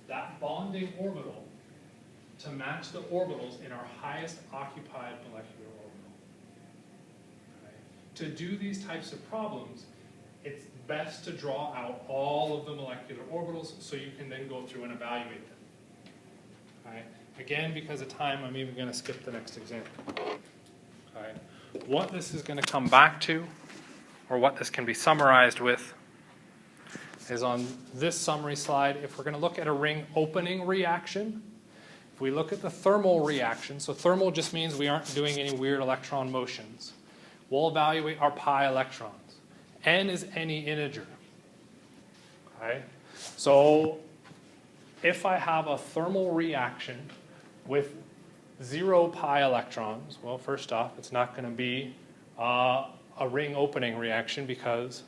that bonding orbital to match the orbitals in our highest occupied molecular orbital. Okay. To do these types of problems, it's best to draw out all of the molecular orbitals so you can then go through and evaluate them. Okay. Again, because of time, I'm even going to skip the next example. Okay. What this is going to come back to, or what this can be summarized with, is on this summary slide. If we're going to look at a ring opening reaction, if we look at the thermal reaction, so thermal just means we aren't doing any weird electron motions. We'll evaluate our pi electrons. N is any integer. Okay? So if I have a thermal reaction with 0 pi electrons, well, first off, it's not going to be a ring opening reaction because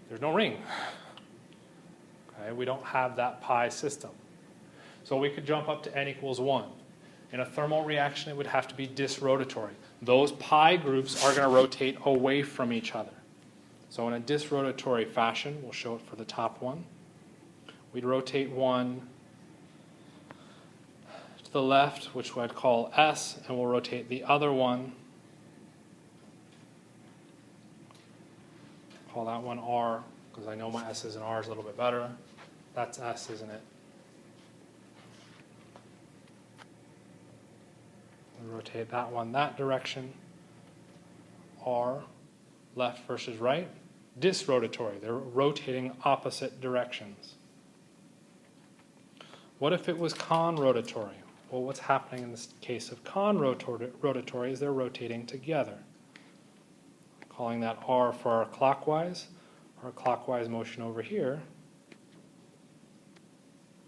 there's no ring. Okay? We don't have that pi system. So we could jump up to n equals 1. In a thermal reaction, it would have to be disrotatory. Those pi groups are going to rotate away from each other. So in a disrotatory fashion, we'll show it for the top one. We'd rotate one to the left, which I'd call S, and we'll rotate the other one, call that one R, because I know my S's and R's a little bit better. That's S, isn't it? We'll rotate that one that direction. R, left versus right. Disrotatory, they're rotating opposite directions. What if it was conrotatory? Well, what's happening in this case of conrotatory is they're rotating together. Calling that R for our clockwise motion over here.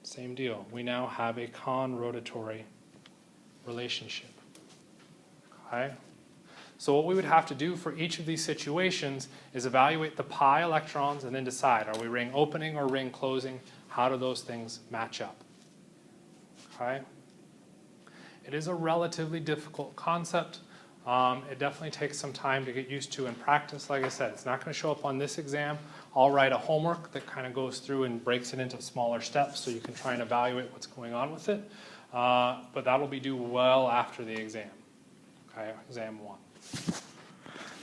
Same deal. We now have a conrotatory relationship. Okay? So what we would have to do for each of these situations is evaluate the pi electrons and then decide, are we ring opening or ring closing? How do those things match up? Okay? It is a relatively difficult concept. It definitely takes some time to get used to and practice. Like I said, it's not going to show up on this exam. I'll write a homework that kind of goes through and breaks it into smaller steps so you can try and evaluate what's going on with it. But that'll be due well after the exam. Okay, exam 1.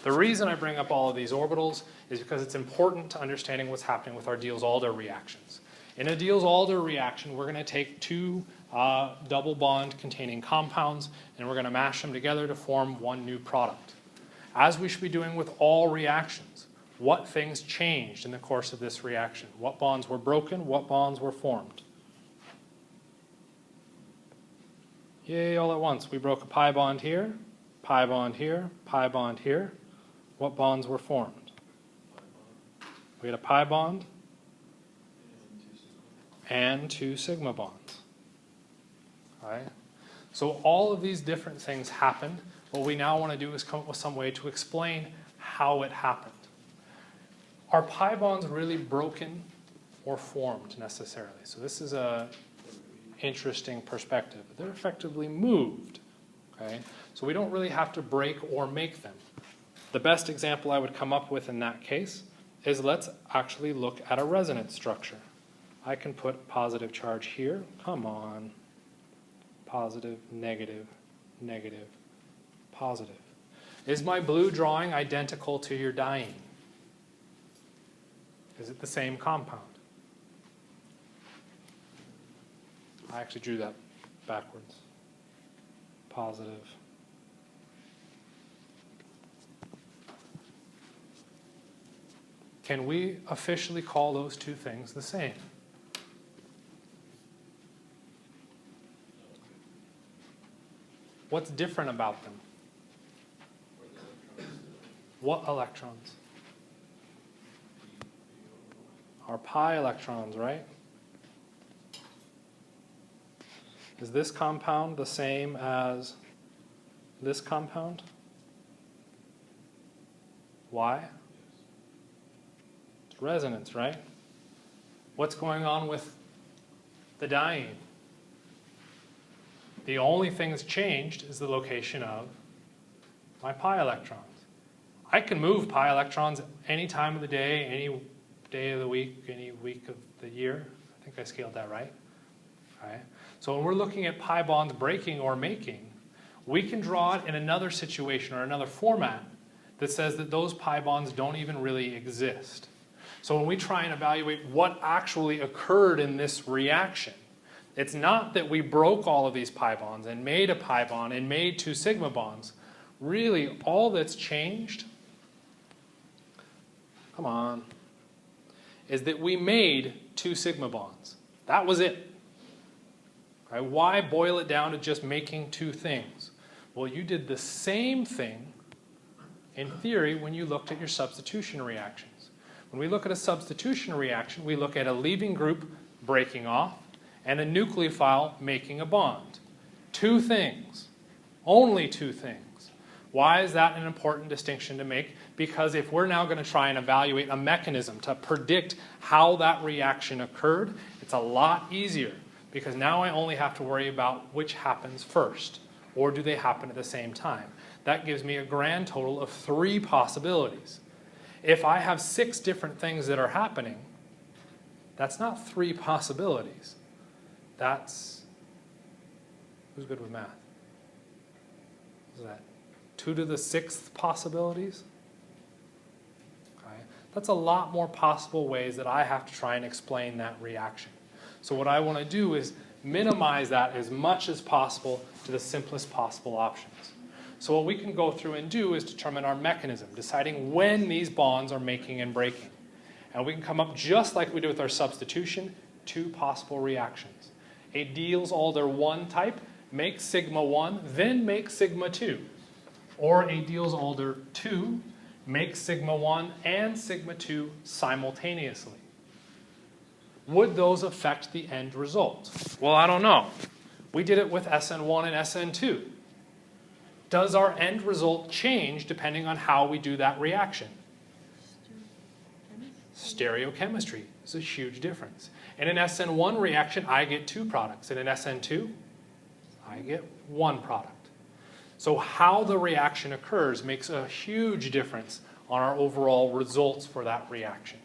The reason I bring up all of these orbitals is because it's important to understanding what's happening with our Diels-Alder reactions. In a Diels-Alder reaction, we're going to take two double bond containing compounds and we're going to mash them together to form one new product. As we should be doing with all reactions, what things changed in the course of this reaction? What bonds were broken? What bonds were formed? Yay, all at once. We broke a pi bond here, pi bond here, pi bond here. What bonds were formed? We had a pi bond and two sigma bonds. Right? So all of these different things happened. What we now want to do is come up with some way to explain how it happened. Are pi bonds really broken or formed necessarily? So this is an interesting perspective. They're effectively moved. Okay? So we don't really have to break or make them. The best example I would come up with in that case is let's actually look at a resonance structure. I can put positive charge here. Come on. Positive, negative, negative, positive. Is my blue drawing identical to your diene? Is it the same compound? I actually drew that backwards. Positive. Can we officially call those two things the same? What's different about them? What electrons? Our pi electrons, right? Is this compound the same as this compound? Why? It's resonance, right? What's going on with the diene? The only thing that's changed is the location of my pi electrons. I can move pi electrons any time of the day, any day of the week, any week of the year. I think I scaled that right. Okay. So when we're looking at pi bonds breaking or making, we can draw it in another situation or another format that says that those pi bonds don't even really exist. So when we try and evaluate what actually occurred in this reaction, it's not that we broke all of these pi bonds and made a pi bond and made two sigma bonds. Really, all that's changed, come on, is that we made two sigma bonds. That was it. Okay, why boil it down to just making two things? Well, you did the same thing in theory when you looked at your substitution reactions. When we look at a substitution reaction, we look at a leaving group breaking off and a nucleophile making a bond. Two things. Only two things. Why is that an important distinction to make? Because if we're now going to try and evaluate a mechanism to predict how that reaction occurred, it's a lot easier because now I only have to worry about which happens first, or do they happen at the same time. That gives me a grand total of 3 possibilities. If I have 6 different things that are happening, that's not 3 possibilities. That's, who's good with math? Is that 2 to the 6th possibilities? Okay. That's a lot more possible ways that I have to try and explain that reaction. So what I want to do is minimize that as much as possible to the simplest possible options. So what we can go through and do is determine our mechanism, deciding when these bonds are making and breaking. And we can come up, just like we did with our substitution, 2 possible reactions. A Diels-Alder 1 type makes sigma 1, then makes sigma 2. Or a Diels-Alder 2 makes sigma 1 and sigma 2 simultaneously. Would those affect the end result? Well, I don't know. We did it with SN1 and SN2. Does our end result change depending on how we do that reaction? Stereochemistry is a huge difference. In an SN1 reaction, I get 2 products. In an SN2, I get 1 product. So how the reaction occurs makes a huge difference on our overall results for that reaction.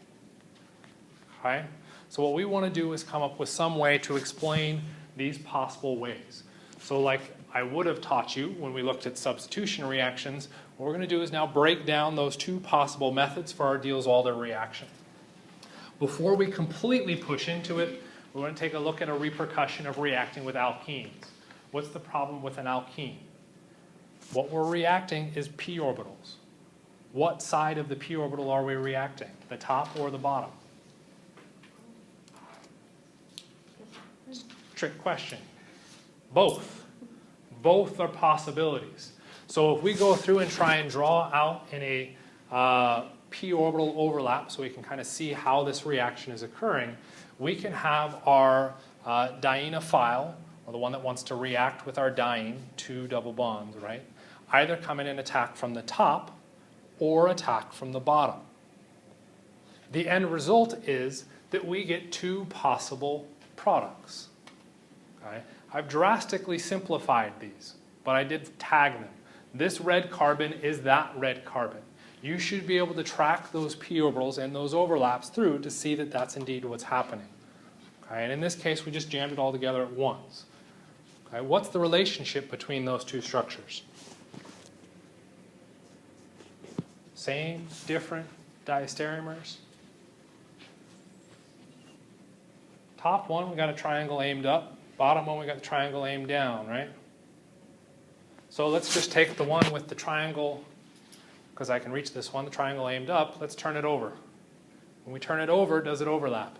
Okay? So what we want to do is come up with some way to explain these possible ways. So like I would have taught you when we looked at substitution reactions, what we're going to do is now break down those 2 possible methods for our Diels-Alder reaction. Before we completely push into it, we're going to take a look at a repercussion of reacting with alkenes. What's the problem with an alkene? What we're reacting is p orbitals. What side of the p orbital are we reacting? The top or the bottom? Trick question. Both. Both are possibilities. So if we go through and try and draw out in a p orbital overlap so we can kind of see how this reaction is occurring, we can have our dienophile, or the one that wants to react with our diene, 2 double bonds, right? Either come in and attack from the top or attack from the bottom. The end result is that we get 2 possible products. Okay? I've drastically simplified these, but I did tag them. This red carbon is that red carbon. You should be able to track those p orbitals and those overlaps through to see that that's indeed what's happening. Okay? And in this case, we just jammed it all together at once. Okay? What's the relationship between those 2 structures? Same, different diastereomers? Top one, we got a triangle aimed up. Bottom one, we got the triangle aimed down, right? So let's just take the one with the triangle, because I can reach this one, the triangle aimed up. Let's turn it over. When we turn it over, does it overlap?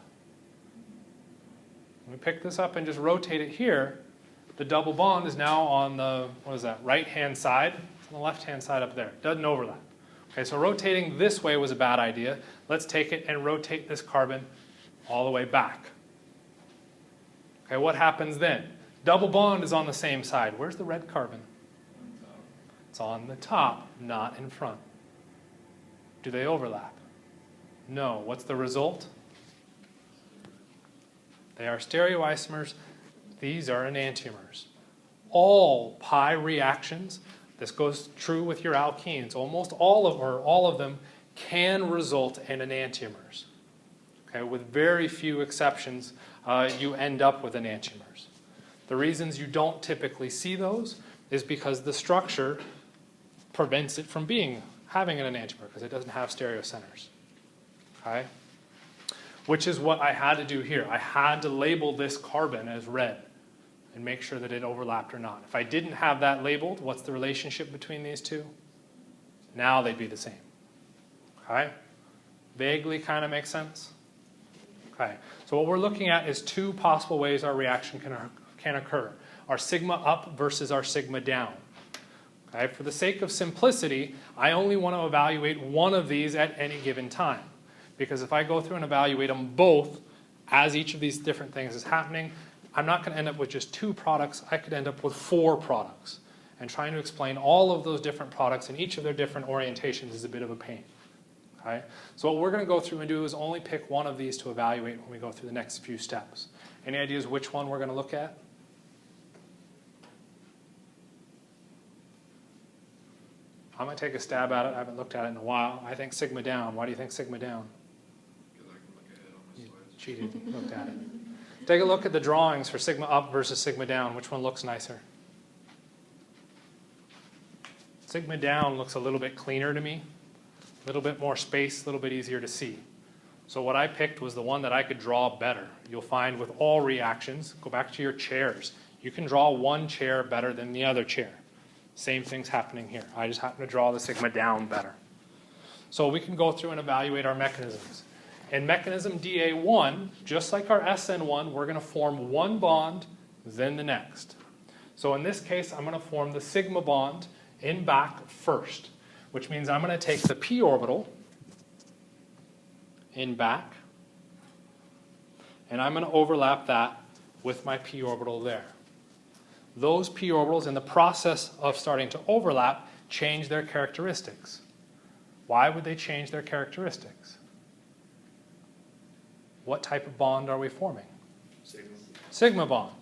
When we pick this up and just rotate it here, the double bond is now on the, what is that, right-hand side. It's on the left-hand side up there. Doesn't overlap. Okay, so rotating this way was a bad idea. Let's take it and rotate this carbon all the way back. Okay, what happens then? Double bond is on the same side. Where's the red carbon? It's on the top, not in front. Do they overlap? No. What's the result? They are stereoisomers. These are enantiomers. All pi reactions, this goes true with your alkenes, almost all of them can result in enantiomers. Okay, with very few exceptions, you end up with enantiomers. The reasons you don't typically see those is because the structure prevents it from having an enantiomer, because it doesn't have stereocenters. Okay? Which is what I had to do here. I had to label this carbon as red and make sure that it overlapped or not. If I didn't have that labeled, what's the relationship between these 2? Now they'd be the same. Okay? Vaguely kind of makes sense? Okay, so what we're looking at is 2 possible ways our reaction can occur. Our sigma up versus our sigma down. Okay, for the sake of simplicity, I only want to evaluate one of these at any given time. Because if I go through and evaluate them both as each of these different things is happening, I'm not going to end up with just 2 products. I could end up with 4 products. And trying to explain all of those different products and each of their different orientations is a bit of a pain. Okay? So what we're going to go through and do is only pick one of these to evaluate when we go through the next few steps. Any ideas which one we're going to look at? I'm going to take a stab at it. I haven't looked at it in a while. I think sigma down. Why do you think sigma down? Because I can look ahead on my You slides. cheated, looked at it. Take a look at the drawings for sigma up versus sigma down. Which one looks nicer? Sigma down looks a little bit cleaner to me. A little bit more space, a little bit easier to see. So what I picked was the one that I could draw better. You'll find with all reactions, go back to your chairs. You can draw one chair better than the other chair. Same thing's happening here. I just happen to draw the sigma down better. So we can go through and evaluate our mechanisms. In mechanism DA1, just like our SN1, we're going to form one bond, then the next. So in this case, I'm going to form the sigma bond in back first, which means I'm going to take the p orbital in back, and I'm going to overlap that with my p orbital there. Those p orbitals, in the process of starting to overlap, change their characteristics. Why would they change their characteristics? What type of bond are we forming? Sigma. Sigma bond.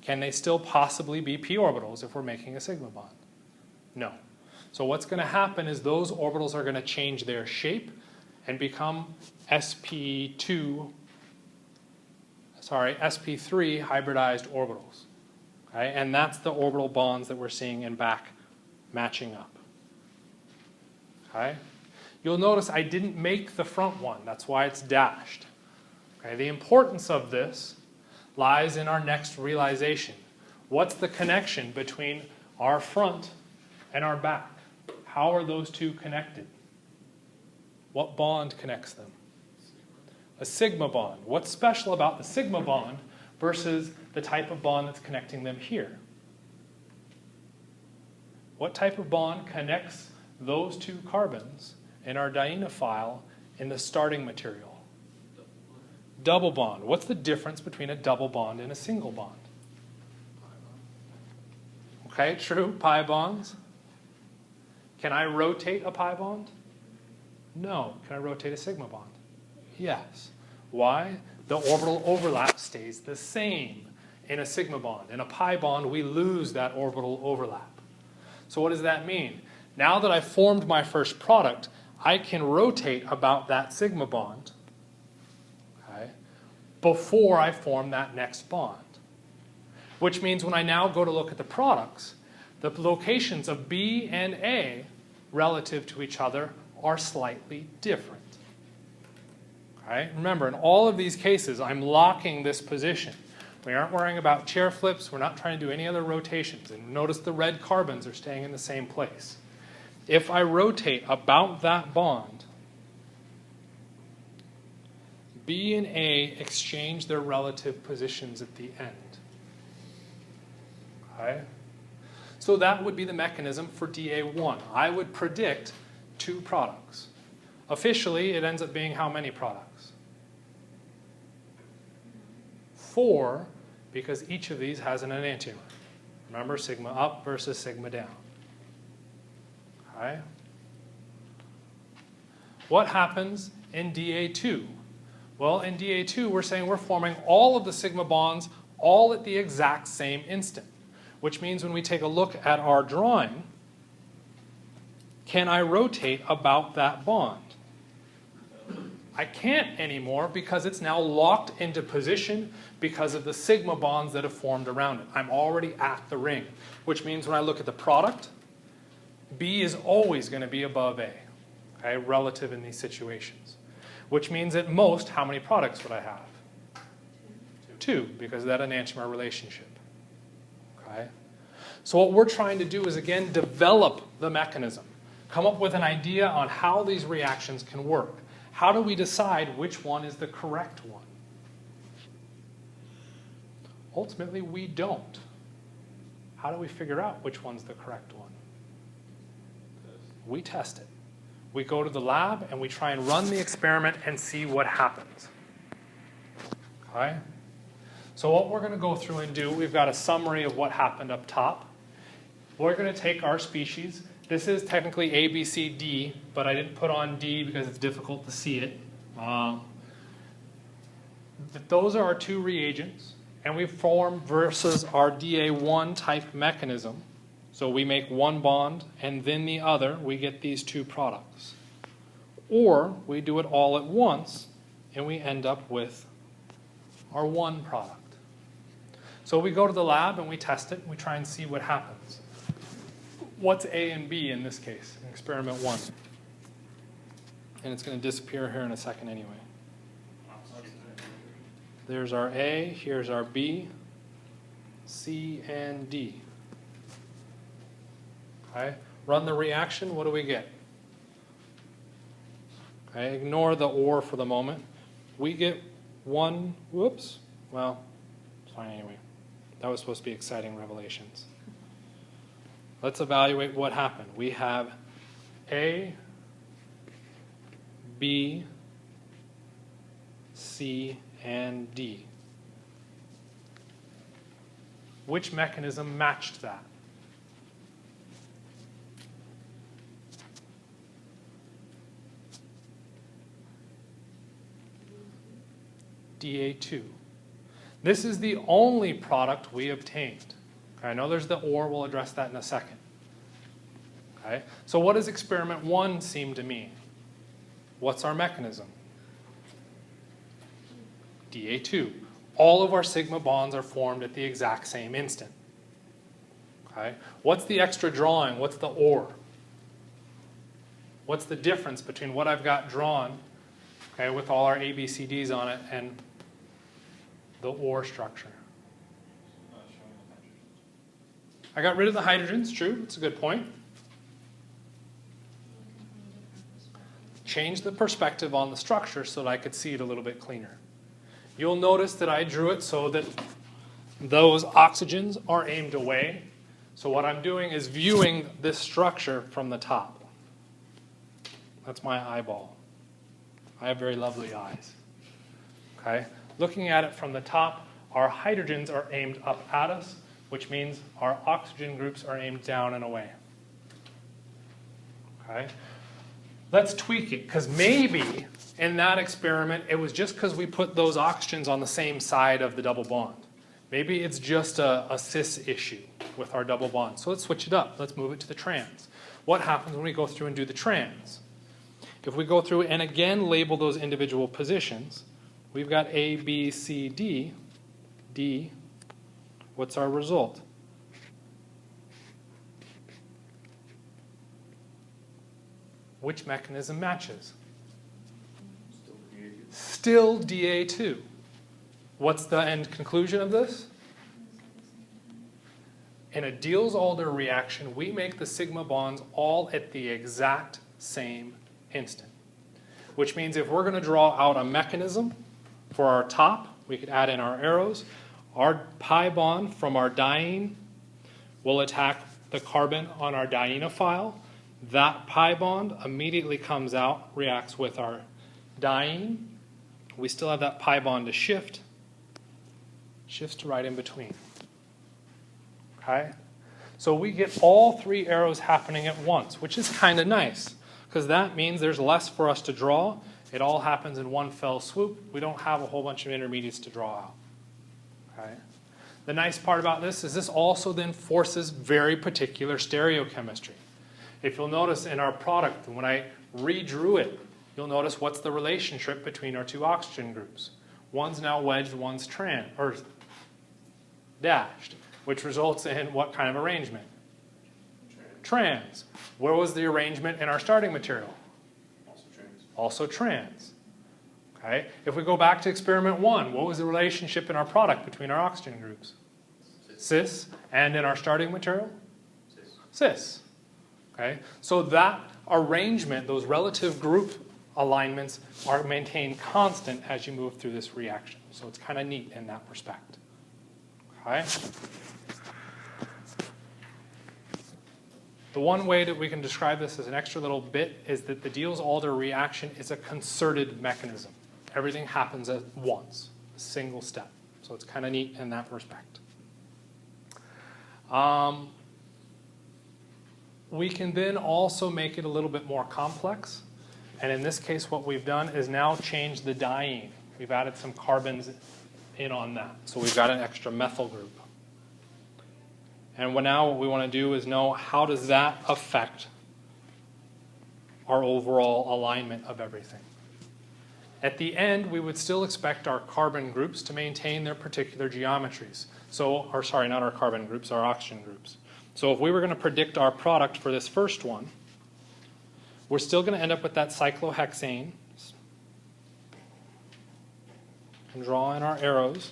Can they still possibly be p orbitals if we're making a sigma bond? No. So what's going to happen is those orbitals are going to change their shape and become sp3 hybridized orbitals. Okay? And that's the orbital bonds that we're seeing in back matching up. Okay? You'll notice I didn't make the front one. That's why it's dashed. Okay? The importance of this lies in our next realization. What's the connection between our front and our back? How are those two connected? What bond connects them? A sigma bond. What's special about the sigma bond versus the type of bond that's connecting them here? What type of bond connects those two carbons in our dienophile in the starting material? Double bond. What's the difference between a double bond and a single bond? Okay, true, pi bonds. Can I rotate a pi bond? No. Can I rotate a sigma bond? Yes. Why? The orbital overlap stays the same in a sigma bond. In a pi bond, we lose that orbital overlap. So what does that mean? Now that I've formed my first product, I can rotate about that sigma bond, okay, before I form that next bond. Which means when I now go to look at the products, the locations of B and A relative to each other are slightly different. Okay? Remember, in all of these cases, I'm locking this position. We aren't worrying about chair flips. We're not trying to do any other rotations. And notice the red carbons are staying in the same place. If I rotate about that bond, B and A exchange their relative positions at the end. Okay? So that would be the mechanism for DA1. I would predict 2 products. Officially, it ends up being how many products? 4, because each of these has an enantiomer. Remember, sigma up versus sigma down. Okay? What happens in DA2? Well, in DA2, we're saying we're forming all of the sigma bonds all at the exact same instant. Which means when we take a look at our drawing, can I rotate about that bond? I can't anymore because it's now locked into position because of the sigma bonds that have formed around it. I'm already at the ring, which means when I look at the product, B is always going to be above A, okay, relative in these situations. Which means at most, how many products would I have? 2, because of that enantiomer relationship. Okay? So what we're trying to do is, again, develop the mechanism. Come up with an idea on how these reactions can work. How do we decide which one is the correct one? Ultimately, we don't. How do we figure out which one's the correct one? We test it. We go to the lab and we try and run the experiment and see what happens. Okay? So what we're going to go through and do, we've got a summary of what happened up top. We're going to take our species. This is technically A, B, C, D, but I didn't put on D because it's difficult to see it. Those are our 2 reagents. and we form versus our DA1 type mechanism. So we make one bond and then the other, we get these two products. Or we do it all at once and we end up with our one product. So we go to the lab and we test it and we try and see what happens. What's A and B in this case, in experiment 1? And it's going to disappear here in a second anyway. There's our A, here's our B, C, and D. Okay, run the reaction, what do we get? Okay, ignore the or for the moment. We get one, whoops, well, it's fine anyway. That was supposed to be exciting revelations. Let's evaluate what happened. We have A, B, C, and D. Which mechanism matched that? DA2. This is the only product we obtained. Okay, I know there's the or, we'll address that in a second. Okay, so what does experiment 1 seem to mean? What's our mechanism? DA2. All of our sigma bonds are formed at the exact same instant. Okay, what's the extra drawing? What's the or? What's the difference between what I've got drawn, okay, with all our ABCDs on it and the or structure? I got rid of the hydrogens, true, that's a good point. Change the perspective on the structure so that I could see it a little bit cleaner. You'll notice that I drew it so that those oxygens are aimed away. So what I'm doing is viewing this structure from the top. That's my eyeball. I have very lovely eyes. Okay? Looking at it from the top, our hydrogens are aimed up at us, which means our oxygen groups are aimed down and away. Okay? Let's tweak it, because maybe in that experiment it was just because we put those oxygens on the same side of the double bond. Maybe it's just a cis issue with our double bond. So let's switch it up. Let's move it to the trans. What happens when we go through and do the trans? If we go through and again label those individual positions, we've got A, B, C, D. D. What's our result? Which mechanism matches? Still DA2. What's the end conclusion of this? In a Diels-Alder reaction, we make the sigma bonds all at the exact same instant. Which means if we're going to draw out a mechanism for our top, we could add in our arrows. Our pi bond from our diene will attack the carbon on our dienophile. That pi bond immediately comes out, reacts with our diene. We still have that pi bond to shift. Shifts to right in between. Okay? So we get all three arrows happening at once, which is kind of nice, because that means there's less for us to draw. It all happens in one fell swoop. We don't have a whole bunch of intermediates to draw out. Okay? The nice part about this is this also then forces very particular stereochemistry. If you'll notice in our product, when I redrew it, you'll notice what's the relationship between our two oxygen groups. One's now wedged, one's dashed, which results in what kind of arrangement? Trans. Where was the arrangement in our starting material? Also trans. Also trans. Okay? If we go back to experiment 1, what was the relationship in our product between our oxygen groups? Cis. And in our starting material? Cis. Okay? So that arrangement, those relative group alignments, are maintained constant as you move through this reaction. So it's kind of neat in that respect. Okay? The one way that we can describe this as an extra little bit is that the Diels-Alder reaction is a concerted mechanism. Everything happens at once, a single step. So it's kind of neat in that respect. We can then also make it a little bit more complex. And in this case, what we've done is now change the diene. We've added some carbons in on that. So we've got an extra methyl group. And now what we want to do is know how does that affect our overall alignment of everything. At the end, we would still expect our carbon groups to maintain their particular geometries. So, or sorry, not our carbon groups, our oxygen groups. So if we were going to predict our product for this first one, we're still going to end up with that cyclohexane. And draw in our arrows.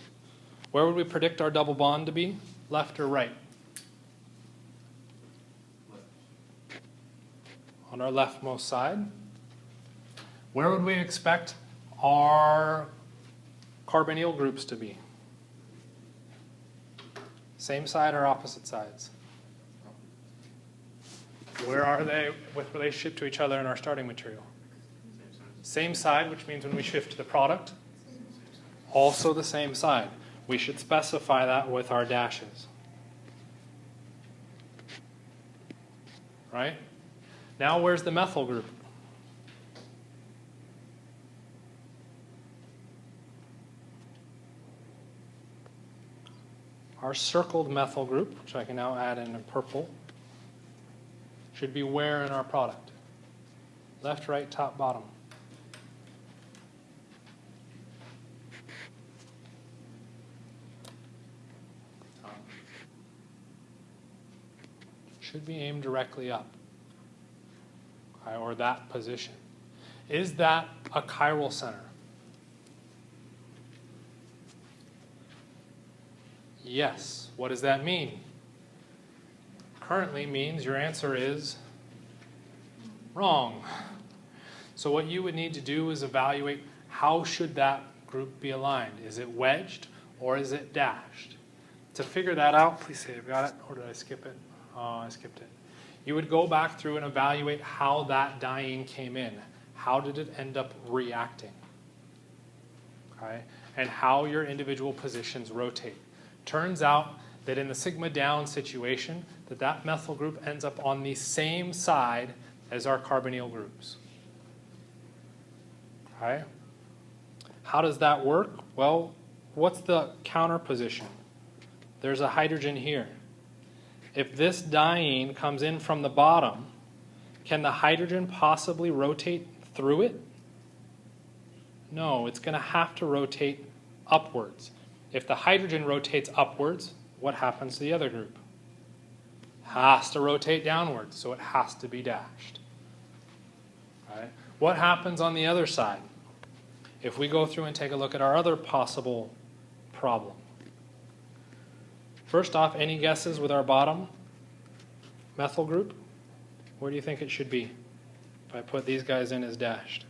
Where would we predict our double bond to be? Left or right? On our leftmost side. Where would we expect our carbonyl groups to be? Same side or opposite sides? Where are they with relationship to each other in our starting material? Same side, which means when we shift to the product, also the same side. We should specify that with our dashes. Right? Now where's the methyl group? Our circled methyl group, which I can now add in purple, should be where in our product? Left, right, top, bottom. Should be aimed directly up, okay, or that position. Is that a chiral center? Yes. What does that mean? Currently means your answer is wrong. So what you would need to do is evaluate how should that group be aligned. Is it wedged or is it dashed? To figure that out, please say I've got it, or did I skip it? Oh, I skipped it. You would go back through and evaluate how that diene came in. How did it end up reacting? Okay? And how your individual positions rotate. Turns out that in the sigma down situation, that methyl group ends up on the same side as our carbonyl groups. Okay? How does that work? Well, what's the counter position? There's a hydrogen here. If this diene comes in from the bottom, can the hydrogen possibly rotate through it? No, it's going to have to rotate upwards. If the hydrogen rotates upwards, what happens to the other group? Has to rotate downwards, so it has to be dashed. Okay. What happens on the other side? If we go through and take a look at our other possible problem. First off, any guesses with our bottom methyl group? Where do you think it should be if I put these guys in as dashed?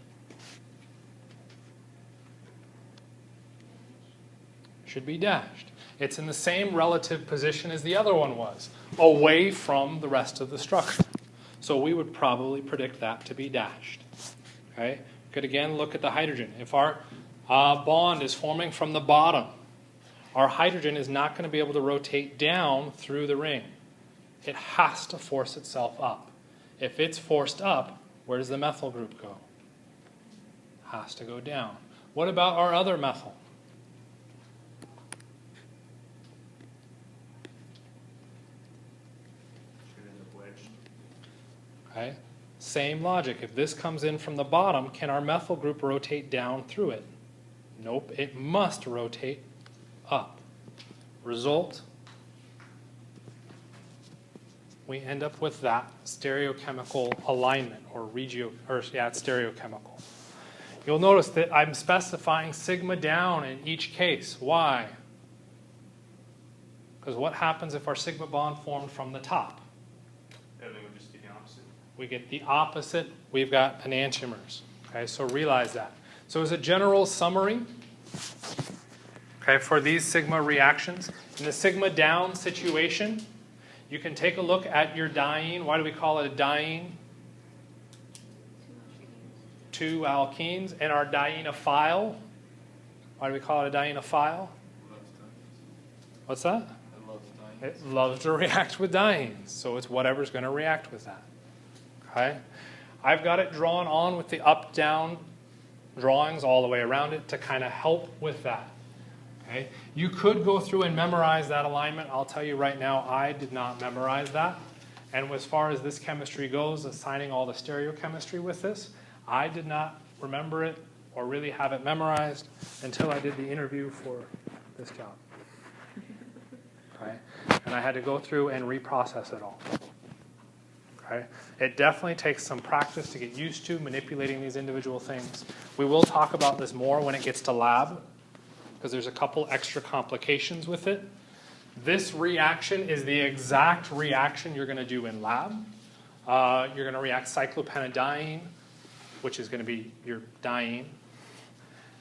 Should be dashed. It's in the same relative position as the other one was, away from the rest of the structure. So we would probably predict that to be dashed. Okay? We could again look at the hydrogen. If our bond is forming from the bottom, our hydrogen is not going to be able to rotate down through the ring. It has to force itself up. If it's forced up, where does the methyl group go? Has to go down. What about our other methyl? Okay. Same logic. If this comes in from the bottom, can our methyl group rotate down through it? Nope. It must rotate up. Result, we end up with that stereochemical alignment, or it's stereochemical. You'll notice that I'm specifying sigma down in each case. Why? Because what happens if our sigma bond formed from the top? Everything would just be the opposite. We get the opposite. We've got enantiomers. Okay, so realize that. So as a general summary, okay, for these sigma reactions, in the sigma down situation, you can take a look at your diene. Why do we call it a diene? Two alkenes. And our dienophile. Why do we call it a dienophile? What's that? It loves to react with dienes. So it's whatever's going to react with that. Okay? I've got it drawn on with the up-down drawings all the way around it to kind of help with that. Okay? You could go through and memorize that alignment. I'll tell you right now, I did not memorize that. And as far as this chemistry goes, assigning all the stereochemistry with this, I did not remember it or really have it memorized until I did the interview for this job. Okay? And I had to go through and reprocess it all. Okay? It definitely takes some practice to get used to manipulating these individual things. We will talk about this more when it gets to lab, because there's a couple extra complications with it. This reaction is the exact reaction you're going to do in lab. You're going to react cyclopentadiene, which is going to be your diene,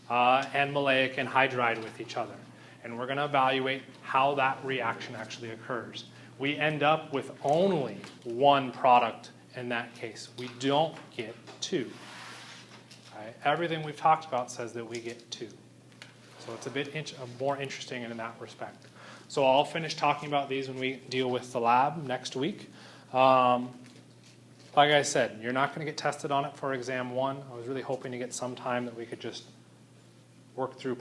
and maleic anhydride with each other. And we're going to evaluate how that reaction actually occurs. We end up with only one product in that case. We don't get two. Right? Everything we've talked about says that we get two. So it's a bit more interesting in that respect. So I'll finish talking about these when we deal with the lab next week. Like I said, you're not going to get tested on it for exam 1. I was really hoping to get some time that we could just work through